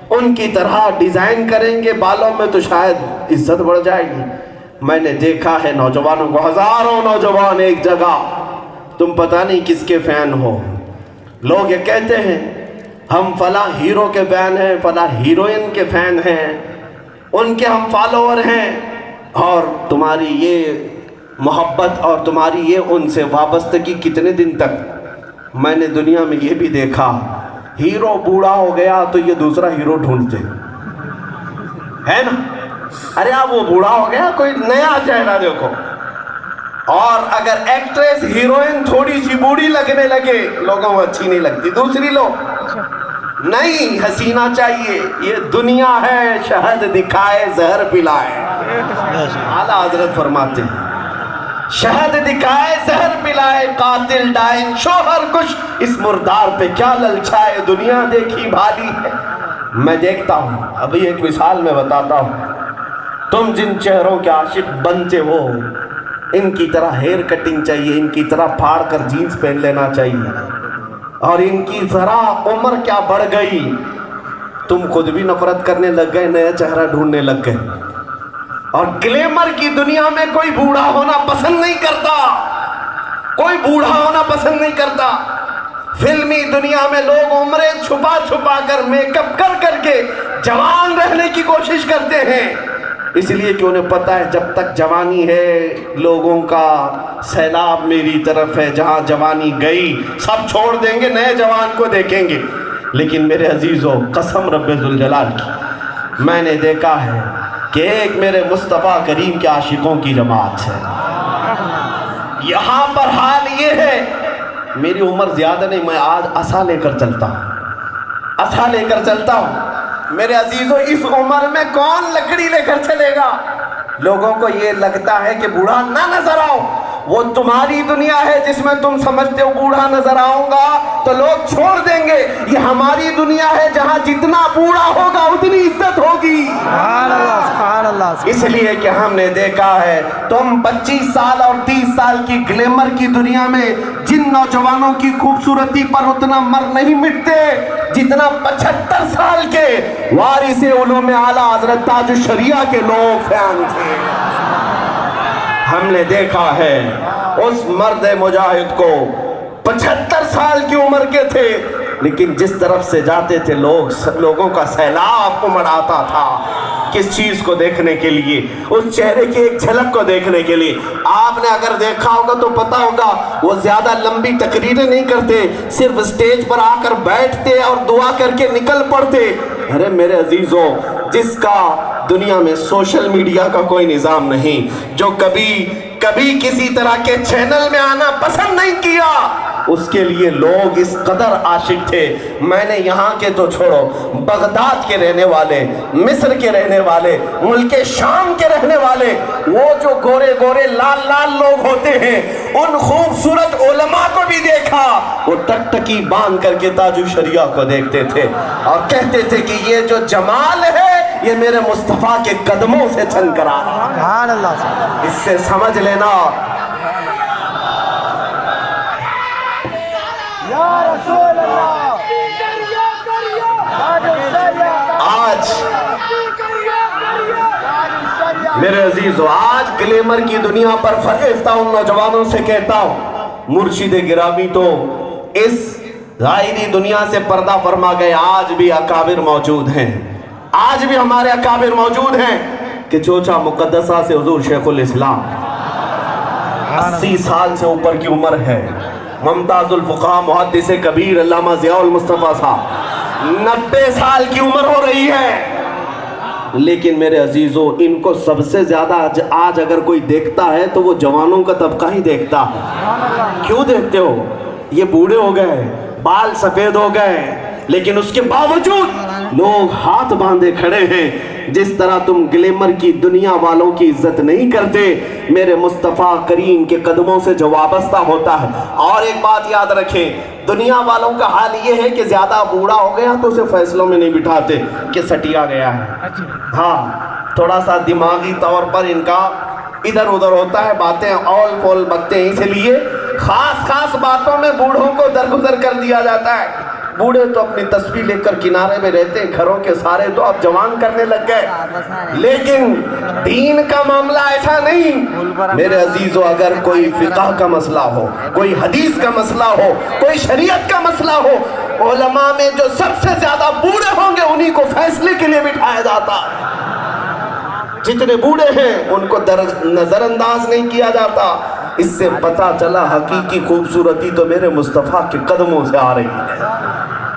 ان کی طرح ڈیزائن کریں گے بالوں میں تو شاید عزت بڑھ جائے گی۔ میں نے دیکھا ہے نوجوانوں کو، ہزاروں نوجوان ایک جگہ، تم پتہ نہیں کس کے فین ہو۔ لوگ یہ کہتے ہیں ہم فلاں ہیرو کے فین ہیں، فلاں ہیروئن کے فین ہیں، ان کے ہم فالوور ہیں، اور تمہاری یہ محبت اور تمہاری یہ ان سے وابستگی کتنے دن تک۔ میں نے دنیا میں یہ بھی دیکھا، ہیرو بوڑھا ہو گیا تو یہ دوسرا ہیرو ڈھونڈتے ہے نا، ارے اب وہ بوڑھا ہو گیا کوئی نیا چہرہ دیکھو۔ اور اگر ایکٹریس ہیروئن تھوڑی سی بوڑھی لگنے لگے لوگوں کو اچھی نہیں لگتی، دوسری لو نہیں حسینہ چاہیے۔ یہ دنیا ہے، شہد دکھائے زہر پلائے، اعلیٰ حضرت فرماتے ہیں شہد دکھائے زہر پلائے، قاتل ڈائن شوہر کش، اس مردار پہ کیا للچائے، دنیا دیکھی بھالی ہے۔ میں دیکھتا ہوں، ابھی ایک مثال میں بتاتا ہوں، تم جن چہروں کے عاشق بنتے ہو ان کی طرح ہیئر کٹنگ چاہیے، ان کی طرح پھاڑ کر جینز پہن لینا چاہیے، اور ان کی ذرا عمر کیا بڑھ گئی، تم خود بھی نفرت کرنے لگ گئے، نیا چہرہ ڈھونڈنے لگ گئے۔ اور گلیمر کی دنیا میں کوئی بوڑھا ہونا پسند نہیں کرتا، کوئی بوڑھا ہونا پسند نہیں کرتا۔ فلمی دنیا میں لوگ عمریں چھپا چھپا کر میک اپ کر کر کے جوان رہنے کی کوشش کرتے ہیں، اس لیے کہ انہیں پتہ ہے جب تک جوانی ہے لوگوں کا سیلاب میری طرف ہے، جہاں جوانی گئی سب چھوڑ دیں گے، نئے جوان کو دیکھیں گے۔ لیکن میرے عزیزو، قسم رب ذوالجلال کی، میں نے دیکھا ہے کہ ایک میرے مصطفیٰ کریم کے عاشقوں کی جماعت ہے. یہاں پر حال یہ ہے، میری عمر زیادہ نہیں، میں آج عصا لے کر چلتا ہوں، عصا لے کر چلتا ہوں. میرے عزیزوں، اس عمر میں کون لکڑی لے کر چلے گا؟ لوگوں کو یہ لگتا ہے کہ بوڑھا نہ نظر آؤ، وہ تمہاری دنیا ہے جس میں تم سمجھتے ہو بوڑھا نظر آؤں گا تو لوگ چھوڑ دیں گے. یہ ہماری دنیا ہے جہاں جتنا بوڑھا ہوگا اتنی عزت ہوگی. سبحان اللہ سبحان اللہ. اس لیے کہ ہم نے دیکھا ہے تم 25 سال اور 30 سال کی گلیمر کی دنیا میں جن نوجوانوں کی خوبصورتی پر اتنا مر نہیں مٹتے جتنا 75 سال کے وارث علوم اعلیٰ حضرت تاج الشریعہ کے لوگ فین تھے. ہم نے دیکھا ہے اس مرد مجاہد کو 75 سال کی عمر کے تھے، لیکن جس طرف سے جاتے تھے لوگوں کا سیلاب امڑ آتا تھا. کس چیز کو دیکھنے کے لیے؟ اس چہرے کی ایک جھلک کو دیکھنے کے لیے. آپ نے اگر دیکھا ہوگا تو پتا ہوگا وہ زیادہ لمبی تقریریں نہیں کرتے، صرف اسٹیج پر آ کر بیٹھتے اور دعا کر کے نکل پڑتے. ارے میرے عزیزوں، جس کا دنیا میں سوشل میڈیا کا کوئی نظام نہیں، جو کبھی کسی طرح کے چینل میں آنا پسند نہیں کیا، اس کے لیے لوگ اس قدر عاشق تھے. میں نے یہاں کے تو چھوڑو، بغداد کے رہنے والے، مصر کے رہنے والے، ملک شام کے رہنے والے، وہ جو گورے گورے لال لال لوگ ہوتے ہیں، ان خوبصورت علماء کو بھی دیکھا. وہ ٹکٹکی باندھ کر کے تاج الشریعہ کو دیکھتے تھے اور کہتے تھے کہ یہ جو جمال ہے یہ میرے مصطفیٰ کے قدموں سے چن کر آ رہا. سبحان اللہ. اس سے سمجھ لینا یا رسول اللہ. آج میرے عزیزو، آج گلیمر کی دنیا پر فرشتہ ان نوجوانوں سے کہتا ہوں، مرشد گرامی تو اس ظاہری دنیا سے پردہ فرما گئے. آج بھی اکابر موجود ہیں، آج بھی ہمارے اکابر موجود ہیں کہ چوچا مقدسہ سے حضور شیخ الاسلام 80 سال سے اوپر کی عمر ہے. ممتاز الفقہ محدث کبیر علامہ ضیاء المصطفیٰ صاحب 90 سال کی عمر ہو رہی ہے. لیکن میرے عزیزو، ان کو سب سے زیادہ آج اگر کوئی دیکھتا ہے تو وہ جوانوں کا طبقہ ہی دیکھتا ہے. کیوں دیکھتے ہو؟ یہ بوڑھے ہو گئے، بال سفید ہو گئے، لیکن اس کے باوجود لوگ ہاتھ باندھے کھڑے ہیں. جس طرح تم گلیمر کی دنیا والوں کی عزت نہیں کرتے، میرے مصطفیٰ کریم کے قدموں سے جو وابستہ ہوتا ہے. اور ایک بات یاد رکھیں، دنیا والوں کا حال یہ ہے کہ زیادہ بوڑھا ہو گیا تو اسے فیصلوں میں نہیں بٹھاتے کہ سٹیا گیا ہے. ہاں، تھوڑا سا دماغی طور پر ان کا ادھر ادھر ہوتا ہے، باتیں اول پول بکتے ہیں، اس لیے خاص باتوں میں بوڑھوں کو درگزر کر دیا جاتا ہے. بوڑھے تو اپنی تسبیح لے کر کنارے میں رہتے ہیں، گھروں کے سارے تو اب جوان کرنے لگ گئے. لیکن دین کا معاملہ ایسا نہیں. میرے عزیزو، اگر کوئی فقہ کا مسئلہ ہو، کوئی حدیث کا مسئلہ ہو، کوئی شریعت کا مسئلہ ہو، علماء میں جو سب سے زیادہ بوڑھے ہوں گے انہی کو فیصلے کے لیے بٹھایا جاتا. جتنے بوڑھے ہیں ان کو نظر انداز نہیں کیا جاتا. اس سے پتا چلا حقیقی خوبصورتی تو میرے مصطفیٰ کے قدموں سے آ رہی ہے.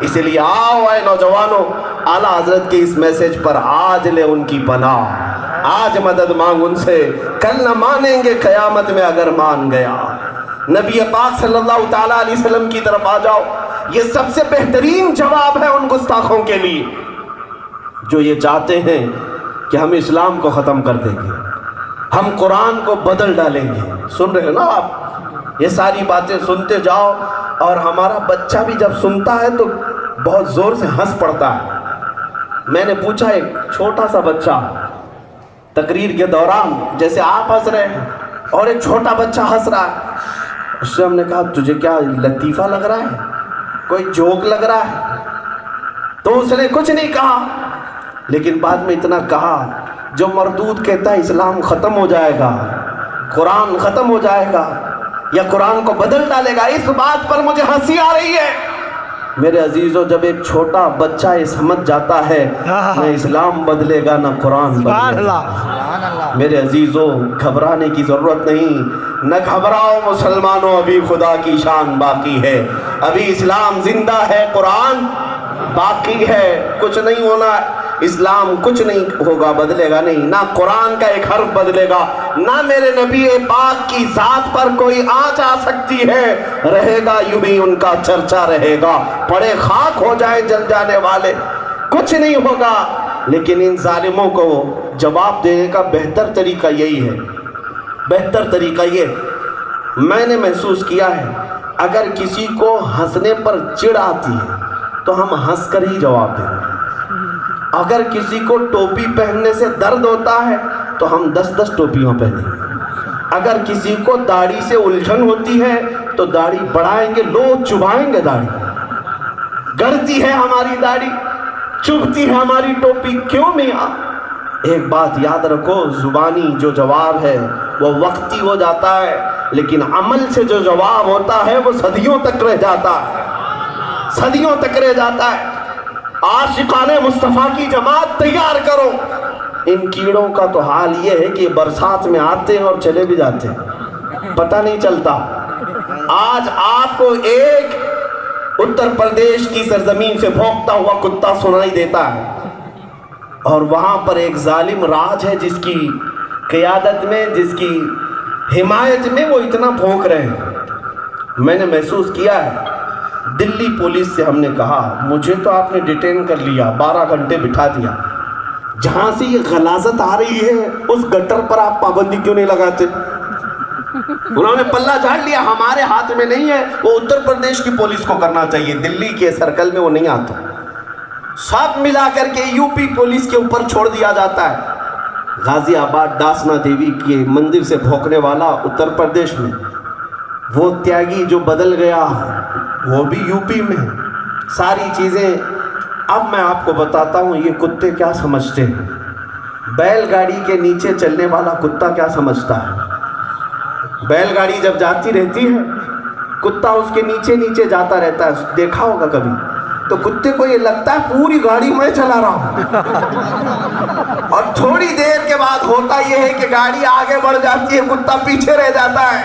اس لیے آؤ اے نوجوانوں، اعلیٰ حضرت کے اس میسج پر آج لے ان کی پناہ، آج مدد مانگ ان سے. کل نہ مانیں گے، قیامت میں اگر مان گیا. نبی پاک صلی اللہ تعالیٰ علیہ وسلم کی طرف آ جاؤ. یہ سب سے بہترین جواب ہے ان گستاخوں کے لیے جو یہ چاہتے ہیں کہ ہم اسلام کو ختم کر دیں گے، ہم قرآن کو بدل ڈالیں گے. سن رہے ہیں نا آپ؟ یہ ساری باتیں سنتے جاؤ اور ہمارا بچہ بھی جب سنتا ہے تو بہت زور سے ہنس پڑتا ہے. میں نے پوچھا ایک چھوٹا سا بچہ تقریر کے دوران، جیسے آپ ہنس رہے ہیں اور ایک چھوٹا بچہ ہنس رہا ہے، اس سے ہم نے کہا تجھے کیا لطیفہ لگ رہا ہے، کوئی جوک لگ رہا ہے؟ تو اس نے کچھ نہیں کہا، لیکن بعد میں اتنا کہا، جو مردود کہتا ہے اسلام ختم ہو جائے گا، قرآن ختم ہو جائے گا یا قرآن کو بدل ڈالے گا، اس بات پر مجھے ہنسی آ رہی ہے. میرے عزیزو، جب ایک چھوٹا بچہ یہ سمجھ جاتا ہے نہ اسلام بدلے گا نہ قرآن بدلے گا. میرے عزیزو، گھبرانے کی ضرورت نہیں. نہ گھبراؤ مسلمانوں، ابھی خدا کی شان باقی ہے، ابھی اسلام زندہ ہے، قرآن باقی ہے. کچھ نہیں ہونا. اسلام کچھ نہیں ہوگا، بدلے گا نہیں، نہ قرآن کا ایک حرف بدلے گا، نہ میرے نبی پاک کی ذات پر کوئی آنچ آ سکتی ہے، رہے گا یوں بھی ان کا چرچا رہے گا، پڑے خاک ہو جائیں جل جانے والے، کچھ نہیں ہوگا۔ لیکن ان ظالموں کو جواب دینے کا بہتر طریقہ یہی ہے، بہتر طریقہ یہ میں نے محسوس کیا ہے، اگر کسی کو ہنسنے پر چڑ آتی ہے تو ہم ہنس کر ہی جواب دیں گے، اگر کسی کو ٹوپی پہننے سے درد ہوتا ہے تو ہم 10 ٹوپیاں پہنیں گے، اگر کسی کو داڑھی سے الجھن ہوتی ہے تو داڑھی بڑھائیں گے، لو چبھائیں گے داڑھی، گڑتی ہے ہماری داڑھی، چبھتی ہے ہماری ٹوپی، کیوں میاں؟ ایک بات یاد رکھو، زبانی جو جواب ہے وہ وقتی ہو جاتا ہے، لیکن عمل سے جو جواب ہوتا ہے وہ صدیوں تک رہ جاتا ہے، صدیوں تک رہ جاتا ہے۔ عاشقان مصطفیٰ کی جماعت تیار کرو۔ ان کیڑوں کا تو حال یہ ہے کہ برسات میں آتے ہیں اور چلے بھی جاتے ہیں، پتہ نہیں چلتا۔ آج آپ کو ایک اتر پردیش کی سرزمین سے بھونکتا ہوا کتا سنائی دیتا ہے، اور وہاں پر ایک ظالم راج ہے جس کی قیادت میں، جس کی حمایت میں وہ اتنا بھونک رہے ہیں۔ میں نے محسوس کیا ہے، دلی پولیس سے ہم نے کہا مجھے تو آپ نے ڈیٹین کر لیا، 12 گھنٹے بٹھا دیا، جہاں سے یہ غلاظت آ رہی ہے اس گٹر پر آپ پابندی کیوں نہیں لگاتے؟ انہوں نے پلہ جھاڑ لیا، ہمارے ہاتھ میں نہیں ہے، وہ اتر پردیش کی پولیس کو کرنا چاہیے، دلی کے سرکل میں وہ نہیں آتا، سب ملا کر کے یو پی پولیس کے اوپر چھوڑ دیا جاتا ہے۔ غازی آباد ڈاسنا دیوی کے مندر سے بھونکنے والا اتر پردیش میں، وہ تیاگی جو بدل گیا وہ بھی یو پی میں، ساری چیزیں۔ اب میں آپ کو بتاتا ہوں یہ کتے کیا سمجھتے ہیں، بیل گاڑی کے نیچے چلنے والا کتا کیا سمجھتا ہے؟ بیل گاڑی جب جاتی رہتی ہے کتا اس کے نیچے نیچے جاتا رہتا ہے، دیکھا ہوگا کبھی، تو کتے کو یہ لگتا ہے پوری گاڑی میں چلا رہا ہوں، اور تھوڑی دیر کے بعد ہوتا یہ ہے کہ گاڑی آگے بڑھ جاتی ہے، کتا پیچھے رہ جاتا ہے۔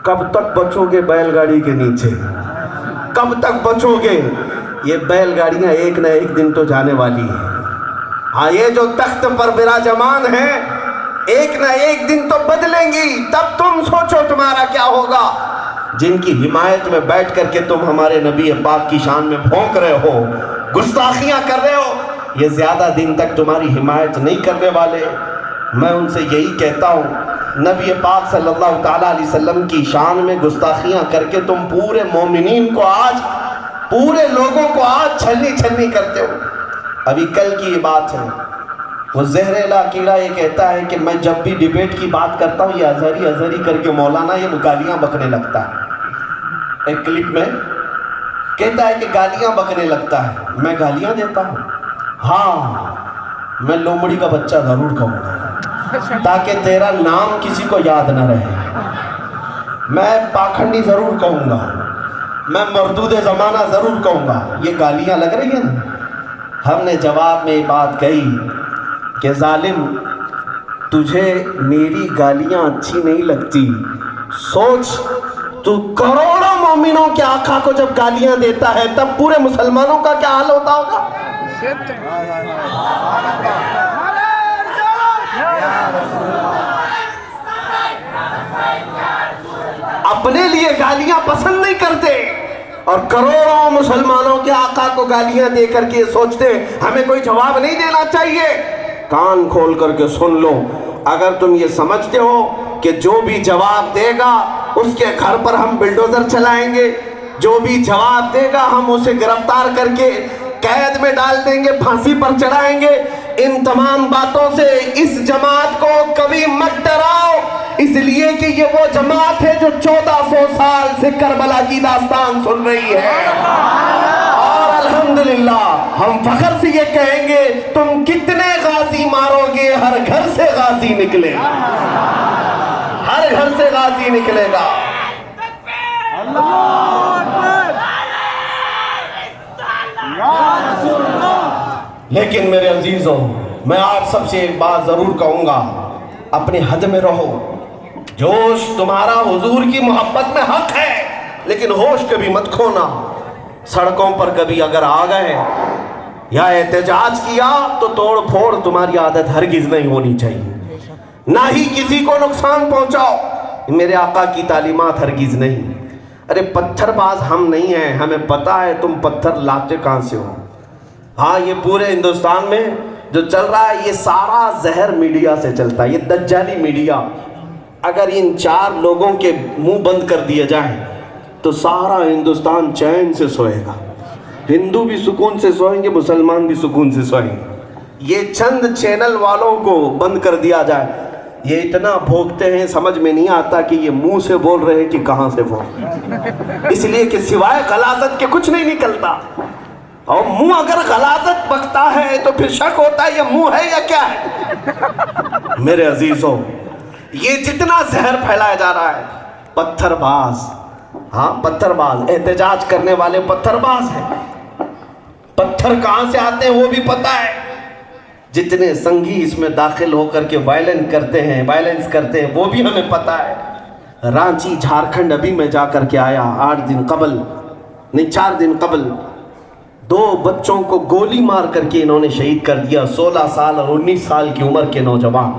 کب تک بچو گے بیل گاڑی کے نیچے؟ کب تک بچو گے؟ یہ بیل گاڑیاں ایک نہ ایک دن تو جانے والی ہیں۔ ہاں، یہ جو تخت پر براجمان ہیں ایک نہ ایک دن تو بدلیں گی، تب تم سوچو تمہارا کیا ہوگا۔ جن کی حمایت میں بیٹھ کر کے تم ہمارے نبی پاک کی شان میں بھونک رہے ہو، گستاخیاں کر رہے ہو، یہ زیادہ دن تک تمہاری حمایت نہیں کرنے والے۔ میں ان سے یہی کہتا ہوں، نبی پاک صلی اللہ تعالیٰ علیہ وسلم کی شان میں گستاخیاں کر کے تم پورے مومنین کو آج، پورے لوگوں کو آج چھلنی چھلنی کرتے ہو۔ ابھی کل کی یہ بات ہے، وہ زہریلا کیڑا یہ کہتا ہے کہ میں جب بھی ڈیبیٹ کی بات کرتا ہوں یہ ازہری ازہری کر کے مولانا یہ گالیاں بکنے لگتا ہے۔ ایک کلپ میں کہتا ہے کہ گالیاں بکنے لگتا ہے، میں گالیاں دیتا ہوں؟ ہاں، میں لومڑی کا بچہ ضرور کہوں گا تاکہ تیرا نام کسی کو یاد نہ رہے، میں پاکھنڈی ضرور کہوں گا، میں مردود زمانہ ضرور کہوں گا۔ یہ گالیاں لگ رہی ہیں نا۔ ہم نے جواب میں یہ بات کہی کہ ظالم، تجھے میری گالیاں اچھی نہیں لگتی، سوچ تو کروڑوں مومنوں کے آقا کو جب گالیاں دیتا ہے تب پورے مسلمانوں کا کیا حال ہوتا ہوگا؟ اپنے لیے گالیاں پسند نہیں کرتے اور کروڑوں مسلمانوں کے آقا کو گالیاں دے کر کے سوچتے ہمیں کوئی جواب نہیں دینا چاہیے۔ کان کھول کر کے سن لو، اگر تم یہ سمجھتے ہو کہ جو بھی جواب دے گا اس کے گھر پر ہم بلڈوزر چلائیں گے، جو بھی جواب دے گا ہم اسے گرفتار کر کے قید میں ڈال دیں گے، پھانسی پر چڑھائیں گے، ان تمام باتوں سے اس جماعت کو کبھی مت ڈراؤ، اس لیے کہ یہ وہ جماعت ہے جو 1400 سال سے کربلا کی داستان سن رہی ہے، اور الحمدللہ ہم فخر سے یہ کہیں گے تم کتنے غازی مارو گے ہر گھر سے غازی نکلے گا، ہر گھر سے غازی نکلے گا۔ لیکن میرے عزیزوں، میں آپ سب سے ایک بات ضرور کہوں گا، اپنے حد میں رہو۔ جوش تمہارا حضور کی محبت میں حق ہے، لیکن ہوش کبھی مت کھونا۔ سڑکوں پر کبھی اگر آ گئے یا احتجاج کیا تو توڑ پھوڑ تمہاری عادت ہرگز نہیں ہونی چاہیے، نہ ہی کسی کو نقصان پہنچاؤ، میرے آقا کی تعلیمات ہرگز نہیں۔ ارے پتھر باز ہم نہیں ہیں، ہمیں پتا ہے تم پتھر لاتے کہاں سے ہو۔ ہاں یہ پورے ہندوستان میں جو چل رہا ہے یہ سارا زہر میڈیا سے چلتا ہے، یہ دجالی میڈیا۔ اگر ان 4 لوگوں کے منہ بند کر دیا جائے تو سارا ہندوستان چین سے سوئے گا، ہندو بھی سکون سے سوئیں گے، مسلمان بھی سکون سے سوئیں گے۔ یہ چند چینل والوں کو بند کر دیا جائے، یہ اتنا بھوگتے ہیں سمجھ میں نہیں آتا کہ یہ منہ سے بول رہے ہیں کہ کہاں سے بول رہے ہیں، اس لیے کہ سوائے غلاظت کے کچھ نہیں نکلتا، اور منہ اگر غلاظت بکتا ہے تو پھر شک ہوتا ہے یہ منہ ہے یا کیا ہے۔ میرے عزیزوں، یہ جتنا زہر پھیلایا جا رہا ہے، پتھر باز، ہاں پتھر باز، احتجاج کرنے والے پتھر باز ہیں، پتھر کہاں سے آتے ہیں وہ بھی پتہ ہے، جتنے سنگھی اس میں داخل ہو کر کے وائلنس کرتے ہیں وہ بھی ہمیں پتہ ہے۔ رانچی جھارکھنڈ ابھی میں جا کر کے آیا 4 دن قبل 2 بچوں کو گولی مار کر کے انہوں نے شہید کر دیا، 16 سال اور 19 سال کی عمر کے نوجوان۔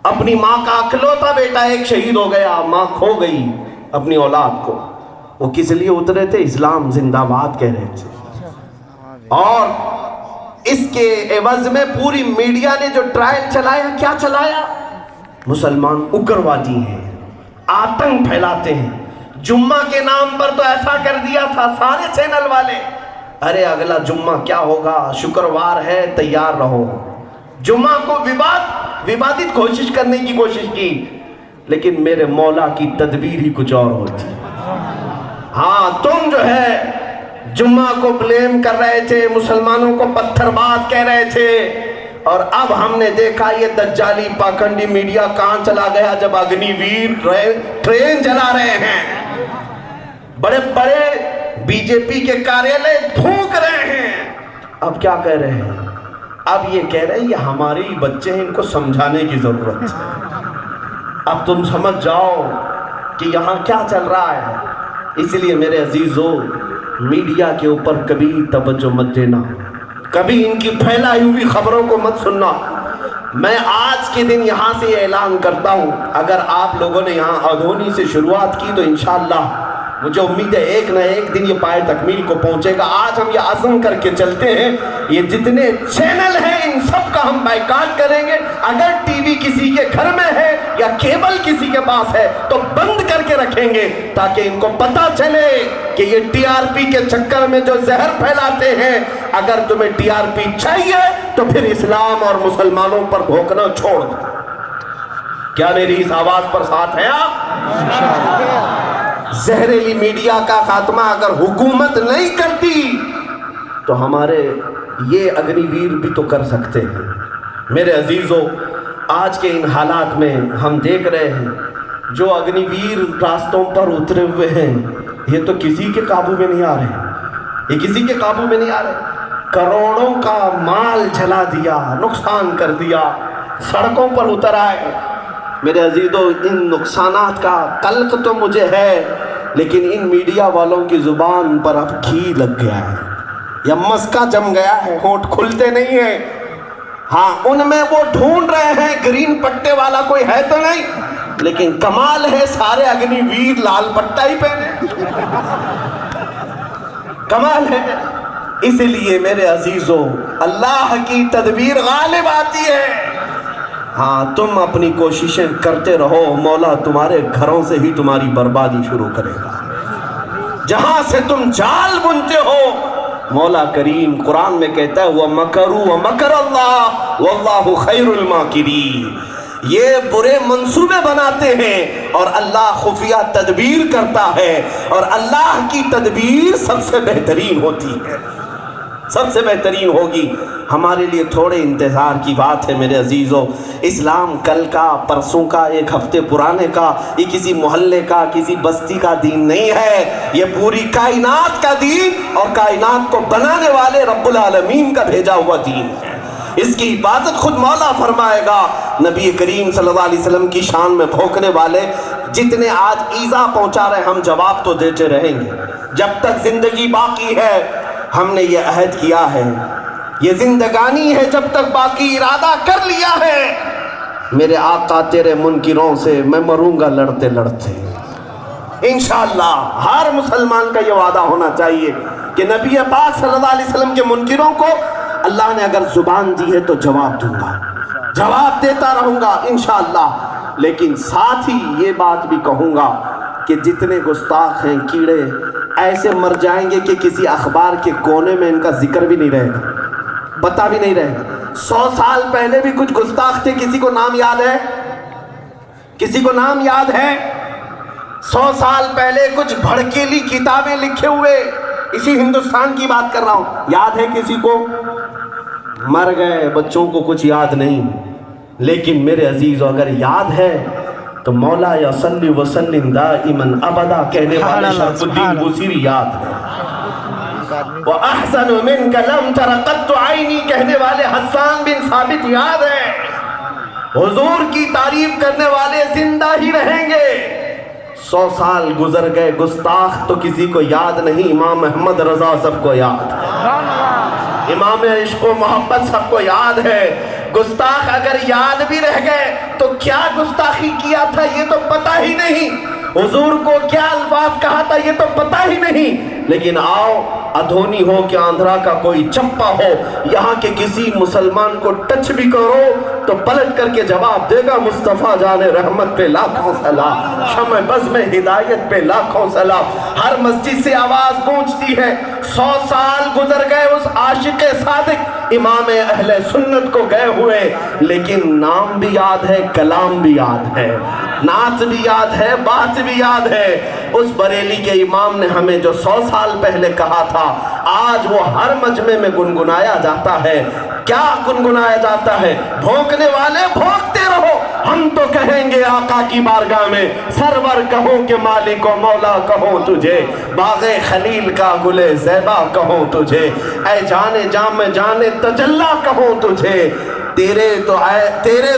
اپنی ماں کا اکلوتا بیٹا ایک شہید ہو گیا، ماں کھو گئی اپنی اولاد کو۔ وہ کس لیے اترے تھے؟ اسلام زندہ باد کہہ رہے تھے، اور اس کے عوض میں پوری میڈیا نے جو ٹرائل چلایا، کیا چلایا؟ مسلمان اگروادی ہیں، آتنک پھیلاتے ہیں، جمعہ کے نام پر تو ایسا کر دیا تھا سارے چینل والے، ارے اگلا جمعہ کیا ہوگا، شکروار ہے تیار رہو۔ جمعہ کو ووادت کوشش کرنے کی کوشش کی، لیکن میرے مولا کی تدبیر ہی کچھ اور ہوتی۔ ہاں تم جو ہے جمعہ کو بلیم کر رہے تھے، مسلمانوں کو پتھر باز کہہ رہے تھے، اور اب ہم نے دیکھا یہ دجالی پاکھنڈی میڈیا کہاں چلا گیا جب اگنی ویر ٹرین جلا رہے ہیں، بڑے بڑے بی جے پی کے کاریالے پھونک رہے ہیں۔ اب کیا کہہ رہے ہیں؟ اب یہ کہہ رہے ہیں یہ ہمارے ہی بچے ہیں، ان کو سمجھانے کی ضرورت ہے۔ اب تم سمجھ جاؤ کہ یہاں کیا چل رہا ہے۔ اس لیے میرے عزیزو، میڈیا کے اوپر کبھی توجہ مت دینا، کبھی ان کی پھیلائی ہوئی خبروں کو مت سننا۔ میں آج کے دن یہاں سے اعلان کرتا ہوں، اگر آپ لوگوں نے یہاں اگونی سے شروعات کی تو انشاءاللہ مجھے امید ہے ایک نہ ایک دن یہ پائے تکمیل کو پہنچے گا۔ آج ہم یہ عزم کر کے چلتے ہیں، یہ جتنے چینل ہیں ان سب کا ہم بائیکاٹ کریں گے۔ اگر ٹی وی کسی کے گھر میں ہے یا کیبل کسی کے پاس ہے تو بند کر کے رکھیں گے، تاکہ ان کو پتہ چلے کہ یہ ٹی آر پی کے چکر میں جو زہر پھیلاتے ہیں، اگر تمہیں ٹی آر پی چاہیے تو پھر اسلام اور مسلمانوں پر بھونکنا چھوڑ دو۔ کیا میری اس آواز پر ساتھ ہیں آپ؟ زہریلی میڈیا کا خاتمہ اگر حکومت نہیں کرتی تو ہمارے یہ اگنی ویر بھی تو کر سکتے ہیں۔ میرے عزیزو، آج کے ان حالات میں ہم دیکھ رہے ہیں جو اگنی ویر راستوں پر اترے ہوئے ہیں، یہ تو کسی کے قابو میں نہیں آ رہے، یہ کسی کے قابو میں نہیں آ رہے۔ کروڑوں کا مال جلا دیا، نقصان کر دیا، سڑکوں پر اتر آئے۔ میرے عزیزو، ان نقصانات کا قلق تو مجھے ہے، لیکن ان میڈیا والوں کی زبان پر اب گھی لگ گیا ہے یا مسکا جم گیا ہے، ہونٹ کھلتے نہیں ہیں۔ ہاں ان میں وہ ڈھونڈ رہے ہیں گرین پٹے والا کوئی ہے تو نہیں، لیکن کمال ہے سارے اگنی ویر لال پٹا ہی پہنے، کمال ہے۔ اس لیے میرے عزیزو، اللہ کی تدبیر غالب آتی ہے۔ ہاں تم اپنی کوششیں کرتے رہو، مولا تمہارے گھروں سے ہی تمہاری بربادی شروع کرے گا۔ جہاں سے تم جال بنتے ہو، مولا کریم قرآن میں کہتا ہے وَمَكَرُوا وَمَكَرَ اللَّهُ وَاللَّهُ خَيْرُ الْمَاكِرِينَ، یہ برے منصوبے بناتے ہیں اور اللہ خفیہ تدبیر کرتا ہے، اور اللہ کی تدبیر سب سے بہترین ہوتی ہے، سب سے بہترین ہوگی۔ ہمارے لیے تھوڑے انتظار کی بات ہے میرے عزیزو۔ اسلام کل کا، پرسوں کا، ایک ہفتے پرانے کا، یہ کسی محلے کا، کسی بستی کا دین نہیں ہے، یہ پوری کائنات کا دین اور کائنات کو بنانے والے رب العالمین کا بھیجا ہوا دین ہے۔ اس کی حفاظت خود مولا فرمائے گا۔ نبی کریم صلی اللہ علیہ وسلم کی شان میں بھونکنے والے جتنے آج ایذا پہنچا رہے، ہم جواب تو دیتے رہیں گے جب تک زندگی باقی ہے۔ ہم نے یہ عہد کیا ہے، یہ زندگانی ہے جب تک باقی ارادہ کر لیا ہے، میرے آقا تیرے منکروں سے میں مروں گا لڑتے لڑتے۔ انشاءاللہ ہر مسلمان کا یہ وعدہ ہونا چاہیے کہ نبی پاک صلی اللہ علیہ وسلم کے منکروں کو اللہ نے اگر زبان دی ہے تو جواب دوں گا، جواب دیتا رہوں گا انشاءاللہ۔ لیکن ساتھ ہی یہ بات بھی کہوں گا کہ جتنے گستاخ ہیں کیڑے ایسے مر جائیں گے کہ کسی اخبار کے کونے میں ان کا ذکر بھی نہیں رہے گا، پتہ بھی نہیں رہے گا۔ 100 سال پہلے بھی کچھ گستاخ تھے، کسی کو نام یاد ہے؟ کسی کو نام یاد ہے؟ 100 سال پہلے کچھ بھڑکیلی کتابیں لکھے ہوئے، اسی ہندوستان کی بات کر رہا ہوں، یاد ہے کسی کو؟ مر گئے، بچوں کو کچھ یاد نہیں۔ لیکن میرے عزیزو اگر یاد ہے تو مولا یا صلی وسلم دائماً ابدا کہنے والے شرف الدین بوصیری یاد ہے، وَأَحْسَنُ مِنْكَ لَمْ تَرَ قَطُّ عَيْنِي کہنے والے حسان بن ثابت یاد ہے۔ حضور کی تعریف کرنے والے زندہ ہی رہیں گے۔ 100 سال گزر گئے، گستاخ تو کسی کو یاد نہیں، امام احمد رضا سب کو یاد ہے، امام عشق و محبت سب کو یاد ہے۔ گستاخ اگر یاد بھی رہ گئے تو کیا گستاخی کیا تھا یہ تو پتہ ہی نہیں، حضور کو کیا الفاظ کہا تھا یہ تو پتہ ہی نہیں۔ لیکن آؤ، ادھونی ہو کہ آندھرا کا کوئی چپا ہو، یہاں کے کسی مسلمان کو ٹچ بھی کرو تو پلٹ کر کے جواب دے گا مصطفیٰ جان رحمت پہ لاکھوں سلام، شمع بزم ہدایت پہ لاکھوں سلام۔ ہر مسجد سے آواز گونجتی ہے، 100 سال گزر گئے اس عاشق صادق امام اہل سنت کو گئے ہوئے، لیکن نام بھی یاد ہے، کلام بھی یاد ہے، نعت بھی یاد ہے، بات بھی یاد ہے۔ اس بریلی کے امام نے ہمیں جو 100 سال پہلے کہا تھا، آج وہ ہر مجمع میں گنگنایا جاتا ہے۔ کیا گنگنایا جاتا ہے؟ بھونکنے والے بھونکتے رہو، ہم تو کہیں گے آقا کی بارگاہ میں، سرور کہوں کہ مالک و مولا کہوں تجھے، باغ خلیل کا گل زیبا کہوں تجھے، اے جانے جام جانے تجلا کہوں تجھے، تیرے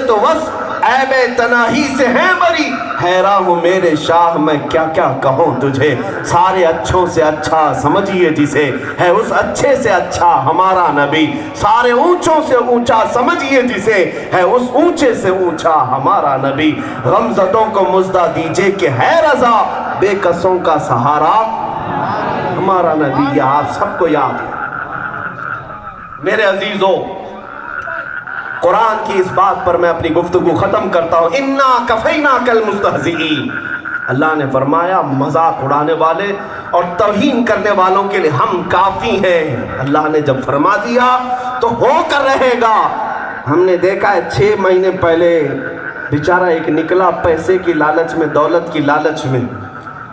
تو وصف عیب تناہی سے ہے بری، حیران ہوں میرے شاہ میں کیا کیا کہوں تجھے۔ سارے اچھوں سے اچھا سمجھیے جسے، ہے اس اچھے سے اچھا ہمارا نبی، سارے اونچوں سے اونچا سمجھیے جسے، ہے اس اونچے سے اونچا ہمارا نبی۔ غمزدوں کو مژدہ دیجئے کہ ہے رضا، بے کسوں کا سہارا ہمارا نبی۔ یہ آپ سب کو یاد ہے۔ میرے عزیزو، قرآن کی اس بات پر میں اپنی گفتگو ختم کرتا ہوں۔ اِنَّا كَفَيْنَاكَ الْمُسْتَهْزِئِينَ، اللہ نے فرمایا مذاق اڑانے والے اور توہین کرنے والوں کے لیے ہم کافی ہیں۔ اللہ نے جب فرما دیا تو ہو کر رہے گا۔ ہم نے دیکھا ہے 6 مہینے پہلے بیچارہ ایک نکلا پیسے کی لالچ میں، دولت کی لالچ میں،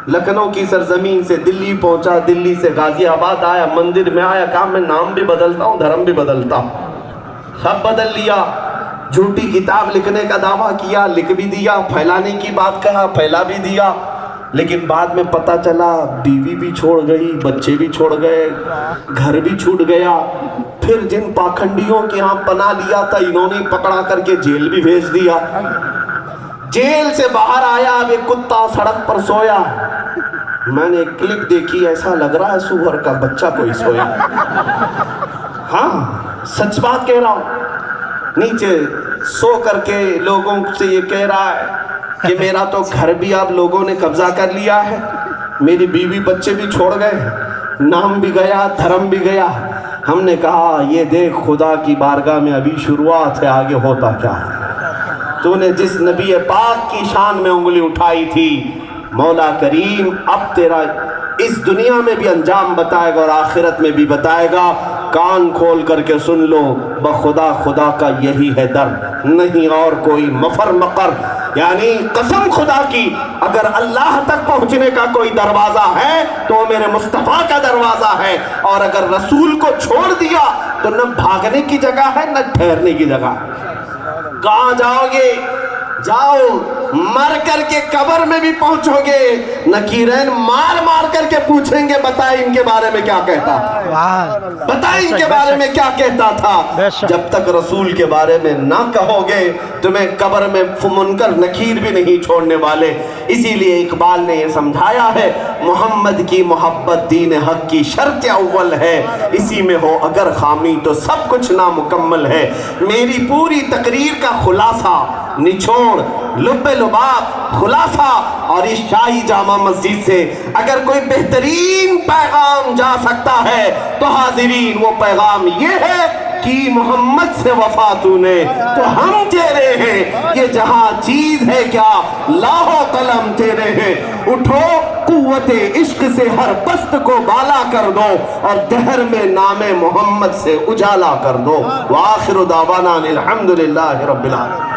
لکھنؤ کی سرزمین سے دلی پہنچا، دلی سے غازی آباد آیا، مندر میں آیا، کہا میں نام بھی بدلتا ہوں، دھرم بھی بدلتا ہوں، سب بدل لیا۔ جھوٹی کتاب لکھنے کا دعویٰ کیا، لکھ بھی دیا، پھیلانے کی بات کہا، پھیلا بھی دیا، لیکن بعد میں پتہ چلا بیوی بھی چھوڑ گئی، بچے بھی چھوڑ گئے، گھر بھی چھوٹ گیا۔ پھر جن پاکھنڈیوں کے ہاں پناہ لیا تھا انہوں نے پکڑا کر کے جیل بھی بھیج دیا۔ جیل سے باہر آیا، اب ایک کتا سڑک پر سویا، میں نے ایک کلپ دیکھی، ایسا لگ رہا ہے سوہر کا بچہ کوئی سویا۔ ہاں سچ بات کہہ رہا ہوں، نیچے سو کر کے لوگوں سے یہ کہہ رہا ہے کہ میرا تو گھر بھی اب لوگوں نے قبضہ کر لیا ہے، میری بیوی بچے بھی چھوڑ گئے، نام بھی گیا، دھرم بھی گیا۔ ہم نے کہا یہ دیکھ خدا کی بارگاہ میں ابھی شروعات ہے، آگے ہوتا کیا ہے۔ تو نے جس نبی پاک کی شان میں انگلی اٹھائی تھی، مولا کریم اب تیرا اس دنیا میں بھی انجام بتائے گا اور آخرت میں بھی بتائے گا۔ کان کھول کر کے سن لو، بخدا خدا کا یہی ہے در، نہیں اور کوئی مفر مقر۔ یعنی قسم خدا کی اگر اللہ تک پہنچنے کا کوئی دروازہ ہے تو وہ میرے مصطفیٰ کا دروازہ ہے، اور اگر رسول کو چھوڑ دیا تو نہ بھاگنے کی جگہ ہے نہ ٹھہرنے کی جگہ۔ کہاں جاؤ گے؟ جاؤ، مر کر کے قبر میں بھی پہنچو گے، نکیرین مار مار کر کے پوچھیں گے بتائیں ان کے بارے میں کیا کہتا تھا، بتائیں ان کے بارے میں کیا کہتا تھا۔ جب تک رسول کے بارے میں نہ کہو گے تمہیں قبر میں منکر نکیر بھی نہیں چھوڑنے والے. اسی لیے اقبال نے یہ سمجھایا ہے محمد کی محبت دین حق کی شرط اول ہے, اسی میں ہو اگر خامی تو سب کچھ نامکمل ہے. میری پوری تقریر کا خلاصہ, نچوڑ, لب لباب, خلاصہ اور اس شاہی جامع مسجد سے اگر کوئی بہترین پیغام جا سکتا ہے تو حاضرین وہ پیغام یہ ہے کہ محمد سے وفا تو نے تو ہم تیرے ہیں, یہ جہاں چیز ہے کیا لاہو قلم تیرے ہیں. اٹھو قوت عشق سے ہر پست کو بالا کر دو اور دہر میں نام محمد سے اجالا کر دو. وآخر دعوانا الحمدللہ رب العالمین.